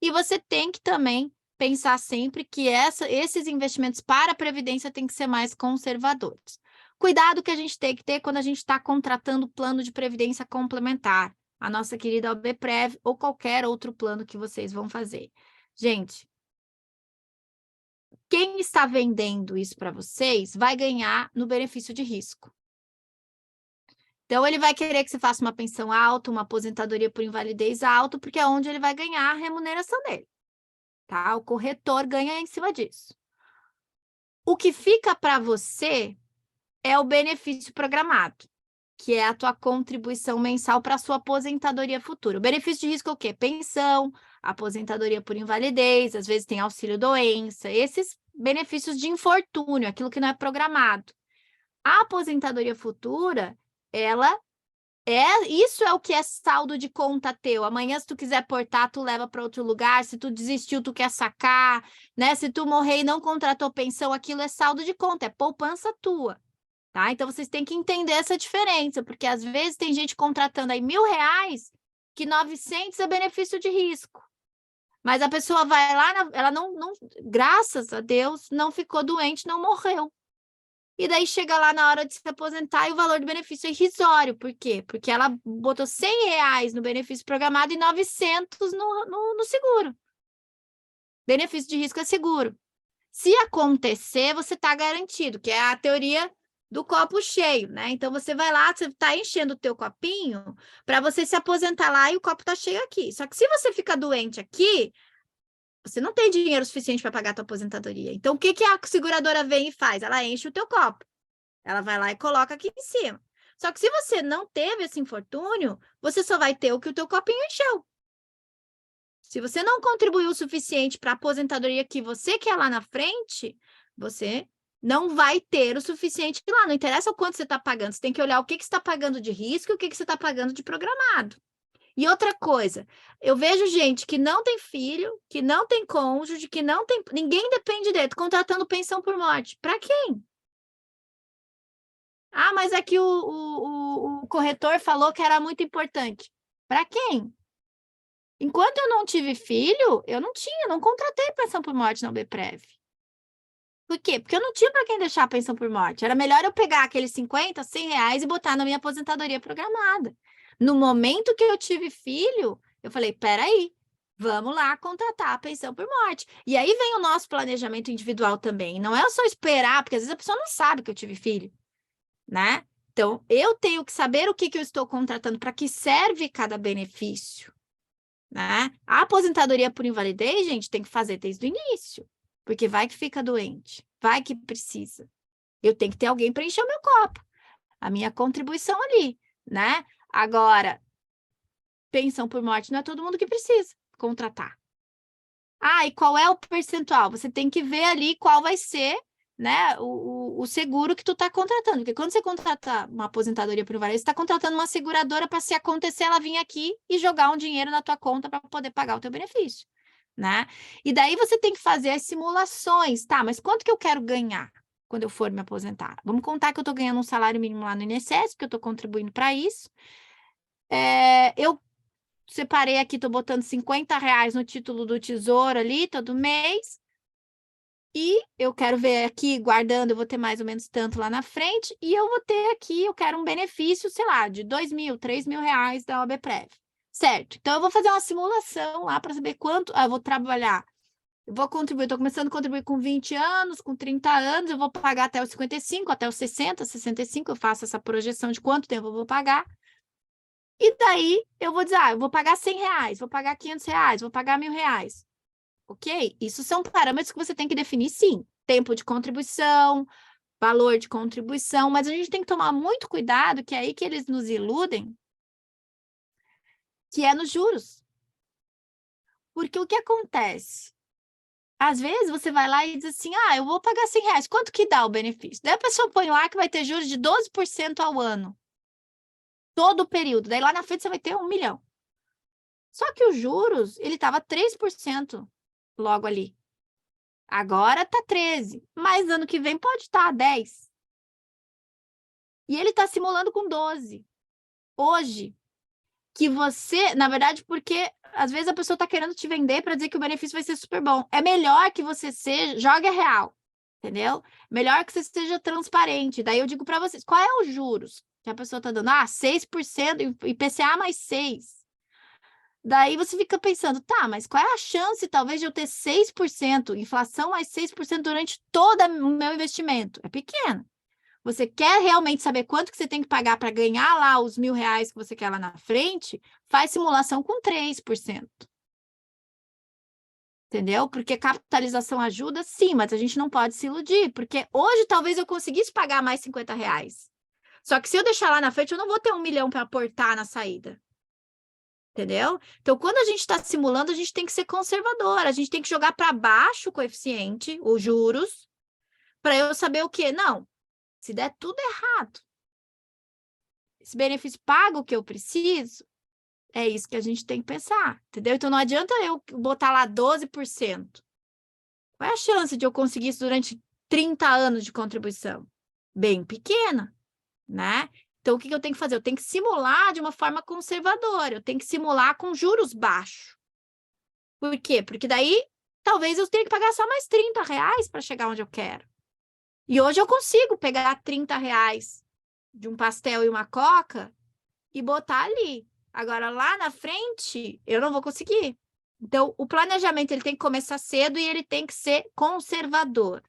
E você tem que também pensar sempre que esses investimentos para a Previdência têm que ser mais conservadores. Cuidado que a gente tem que ter quando a gente está contratando plano de previdência complementar, a nossa querida OBPREV ou qualquer outro plano que vocês vão fazer. Gente, quem está vendendo isso para vocês vai ganhar no benefício de risco. Então, ele vai querer que você faça uma pensão alta, uma aposentadoria por invalidez alta, porque é onde ele vai ganhar a remuneração dele, tá? O corretor ganha em cima disso. O que fica para você é o benefício programado, que é a tua contribuição mensal para a sua aposentadoria futura. O benefício de risco é o quê? Pensão, aposentadoria por invalidez, às vezes tem auxílio-doença, esses benefícios de infortúnio, aquilo que não é programado. A aposentadoria futura, isso é o que é saldo de conta teu. Amanhã, se tu quiser portar, tu leva para outro lugar. Se tu desistiu, tu quer sacar, né? Se tu morrer e não contratou pensão, aquilo é saldo de conta, é poupança tua. Tá? Então, vocês têm que entender essa diferença, porque às vezes tem gente contratando aí R$1.000, que 900 é benefício de risco. Mas a pessoa vai lá, ela não, graças a Deus, não ficou doente, não morreu. E daí chega lá na hora de se aposentar e o valor do benefício é irrisório. Por quê? Porque ela botou R$100 no benefício programado e 900 no seguro. Benefício de risco é seguro. Se acontecer, você está garantido, que é a teoria do copo cheio, né? Então, você vai lá, você está enchendo o teu copinho para você se aposentar lá e o copo está cheio aqui. Só que se você fica doente aqui, você não tem dinheiro suficiente para pagar a tua aposentadoria. Então, o que que a seguradora vem e faz? Ela enche o teu copo. Ela vai lá e coloca aqui em cima. Só que se você não teve esse infortúnio, você só vai ter o que o teu copinho encheu. Se você não contribuiu o suficiente para a aposentadoria que você quer lá na frente, você não vai ter o suficiente lá. Não interessa o quanto você está pagando, você tem que olhar o que que você está pagando de risco e o que que você está pagando de programado. E outra coisa, eu vejo gente que não tem filho, que não tem cônjuge, que não tem... Ninguém depende dele, contratando pensão por morte. Para quem? Ah, mas é que o corretor falou que era muito importante. Para quem? Enquanto eu não tive filho, eu não contratei pensão por morte na UBPREV. Por quê? Porque eu não tinha para quem deixar a pensão por morte. Era melhor eu pegar aqueles 50, 100 reais e botar na minha aposentadoria programada. No momento que eu tive filho, eu falei, peraí, vamos lá contratar a pensão por morte. E aí vem o nosso planejamento individual também. Não é só esperar, porque às vezes a pessoa não sabe que eu tive filho, né? Então, eu tenho que saber o que que eu estou contratando, para que serve cada benefício, né? A aposentadoria por invalidez, gente, tem que fazer desde o início, porque vai que fica doente, vai que precisa. Eu tenho que ter alguém para encher o meu copo, a minha contribuição ali, né? Agora, pensão por morte não é todo mundo que precisa contratar. Ah, e qual é o percentual? Você tem que ver ali qual vai ser, né, o seguro que tu está contratando. Porque quando você contrata uma aposentadoria por invalidez, você está contratando uma seguradora para, se acontecer, ela vir aqui e jogar um dinheiro na tua conta para poder pagar o teu benefício, né? E daí você tem que fazer as simulações, tá? Mas quanto que eu quero ganhar quando eu for me aposentar? Vamos contar que eu estou ganhando um salário mínimo lá no INSS, porque eu estou contribuindo para isso. Eu separei aqui, estou botando 50 reais no título do Tesouro ali, todo mês. E eu quero ver aqui, guardando, eu vou ter mais ou menos tanto lá na frente. E eu vou ter aqui, eu quero um benefício, sei lá, de 2.000, 3.000 reais da OBPREV. Certo? Então, eu vou fazer uma simulação lá para saber quanto... eu vou trabalhar. Eu vou contribuir, estou começando a contribuir com 20 anos, com 30 anos, eu vou pagar até os 55, até os 60, 65, eu faço essa projeção de quanto tempo eu vou pagar. E daí, eu vou dizer, eu vou pagar 100 reais, vou pagar 500 reais, vou pagar 1.000 reais. Ok? Isso são parâmetros que você tem que definir, sim. Tempo de contribuição, valor de contribuição, mas a gente tem que tomar muito cuidado, que é aí que eles nos iludem, que é nos juros. Porque o que acontece? Às vezes você vai lá e diz assim, eu vou pagar 100 reais, quanto que dá o benefício? Daí a pessoa põe lá que vai ter juros de 12% ao ano. Todo o período. Daí lá na frente você vai ter 1 milhão. Só que os juros, ele estava 3% logo ali. Agora está 13%, mas ano que vem pode estar 10%. E ele está simulando com 12%. Hoje, que você, na verdade, porque às vezes a pessoa está querendo te vender para dizer que o benefício vai ser super bom. É melhor que você jogue a real, entendeu? Melhor que você seja transparente. Daí eu digo para vocês, qual é os juros que a pessoa está dando? 6%, IPCA mais 6%. Daí você fica pensando, tá, mas qual é a chance, talvez, de eu ter 6%, inflação mais 6% durante todo o meu investimento? É pequeno. Você quer realmente saber quanto que você tem que pagar para ganhar lá os 1.000 reais que você quer lá na frente? Faz simulação com 3%. Entendeu? Porque capitalização ajuda, sim, mas a gente não pode se iludir, porque hoje talvez eu conseguisse pagar mais 50 reais. Só que se eu deixar lá na frente, eu não vou ter 1 milhão para aportar na saída. Entendeu? Então, quando a gente está simulando, a gente tem que ser conservador, a gente tem que jogar para baixo o coeficiente, os juros, para eu saber o quê? Não, se der tudo errado, esse benefício paga o que eu preciso, é isso que a gente tem que pensar, entendeu? Então, não adianta eu botar lá 12%. Qual é a chance de eu conseguir isso durante 30 anos de contribuição? Bem pequena, né? Então, o que eu tenho que fazer? Eu tenho que simular de uma forma conservadora, eu tenho que simular com juros baixos. Por quê? Porque daí, talvez eu tenha que pagar só mais 30 reais para chegar onde eu quero. E hoje eu consigo pegar 30 reais de um pastel e uma coca e botar ali. Agora, lá na frente, eu não vou conseguir, Então, o planejamento ele tem que começar cedo e ele tem que ser conservador,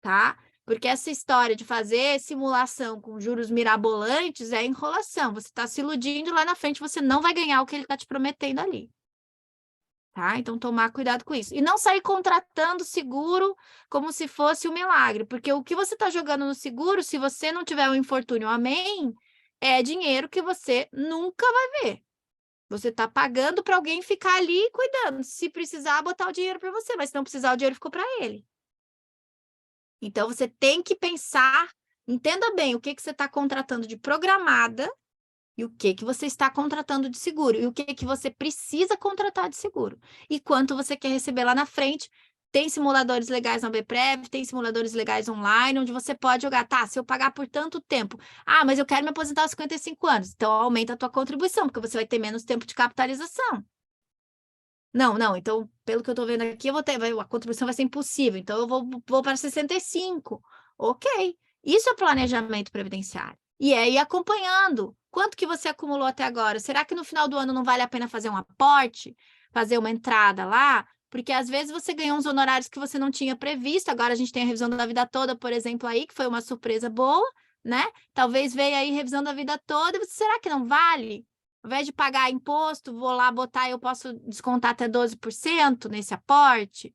tá? Porque essa história de fazer simulação com juros mirabolantes é enrolação. Você está se iludindo, lá na frente você não vai ganhar o que ele está te prometendo ali. Tá? Então, tomar cuidado com isso. E não sair contratando seguro como se fosse um milagre, porque o que você está jogando no seguro, se você não tiver um infortúnio, amém, é dinheiro que você nunca vai ver. Você está pagando para alguém ficar ali cuidando. Se precisar, botar o dinheiro para você, mas se não precisar, o dinheiro ficou para ele. Então, você tem que pensar, entenda bem o que você está contratando de programada e o que você está contratando de seguro, e o que você precisa contratar de seguro, e quanto você quer receber lá na frente. Tem simuladores legais na Beprev, tem simuladores legais online, onde você pode jogar, tá, se eu pagar por tanto tempo, mas eu quero me aposentar aos 55 anos, então aumenta a tua contribuição, porque você vai ter menos tempo de capitalização. Não, então, pelo que eu estou vendo aqui, a contribuição vai ser impossível, então eu vou para 65. Ok, isso é planejamento previdenciário. E é ir acompanhando. Quanto que você acumulou até agora? Será que no final do ano não vale a pena fazer um aporte? Fazer uma entrada lá? Porque às vezes você ganhou uns honorários que você não tinha previsto. Agora a gente tem a revisão da vida toda, por exemplo, aí, que foi uma surpresa boa, né? Talvez veio aí revisão da vida toda. Será que não vale? Ao invés de pagar imposto, vou lá botar, eu posso descontar até 12% nesse aporte.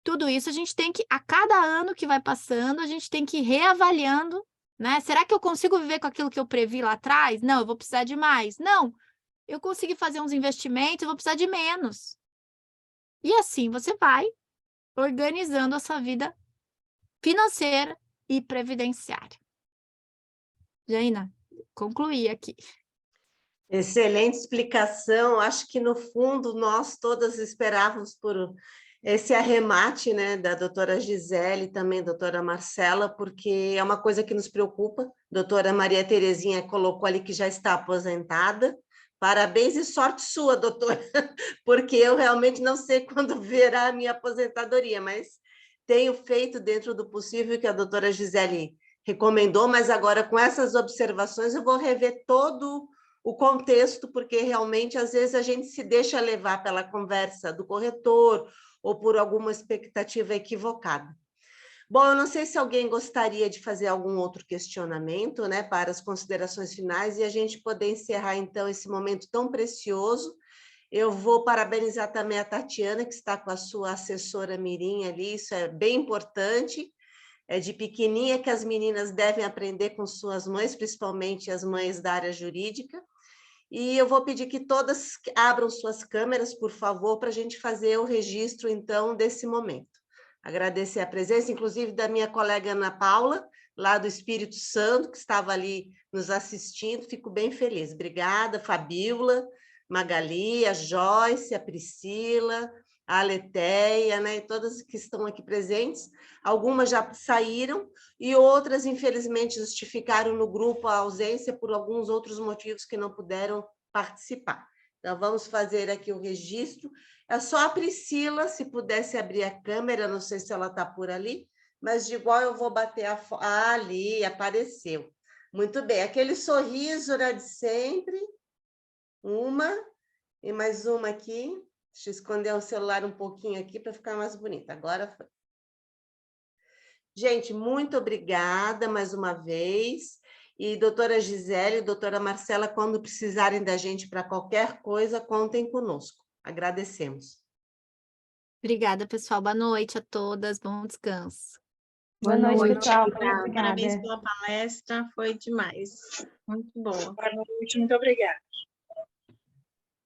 Tudo isso a gente tem que, a cada ano que vai passando, a gente tem que ir reavaliando, né? Será que eu consigo viver com aquilo que eu previ lá atrás? Não, eu vou precisar de mais. Não, eu consegui fazer uns investimentos, eu vou precisar de menos. E assim você vai organizando a sua vida financeira e previdenciária. Jaina, concluí aqui. Excelente explicação. Acho que, no fundo, nós todas esperávamos por esse arremate, né, da doutora Gisele e também doutora Marcela, porque é uma coisa que nos preocupa. Doutora Maria Terezinha colocou ali que já está aposentada. Parabéns e sorte sua, doutora, porque eu realmente não sei quando verá a minha aposentadoria, mas tenho feito dentro do possível que a doutora Gisele recomendou, mas agora, com essas observações, eu vou rever todo o contexto, porque realmente, às vezes, a gente se deixa levar pela conversa do corretor ou por alguma expectativa equivocada. Bom, eu não sei se alguém gostaria de fazer algum outro questionamento, né, para as considerações finais e a gente poder encerrar, então, esse momento tão precioso. Eu vou parabenizar também a Tatiana, que está com a sua assessora Mirim ali, isso é bem importante. É de pequenininha que as meninas devem aprender com suas mães, principalmente as mães da área jurídica. E eu vou pedir que todas abram suas câmeras, por favor, para a gente fazer o registro, então, desse momento. Agradecer a presença, inclusive, da minha colega Ana Paula, lá do Espírito Santo, que estava ali nos assistindo. Fico bem feliz. Obrigada, Fabíola, Magali, a Joyce, a Priscila, a Aleteia, né, e todas que estão aqui presentes. Algumas já saíram e outras, infelizmente, justificaram no grupo a ausência por alguns outros motivos que não puderam participar. Então, vamos fazer aqui o registro. É só a Priscila, se pudesse abrir a câmera, não sei se ela está por ali, mas de igual eu vou bater a foto. Ah, ali, apareceu. Muito bem, aquele sorriso, né, de sempre. Uma, e mais uma aqui. Deixa eu esconder o celular um pouquinho aqui para ficar mais bonita. Agora foi. Gente, muito obrigada mais uma vez. E doutora Gisele, doutora Marcela, quando precisarem da gente para qualquer coisa, contem conosco. Agradecemos. Obrigada, pessoal. Boa noite a todas. Bom descanso. Boa noite, pessoal. Parabéns pela palestra, foi demais. Muito boa. Boa noite, muito obrigada.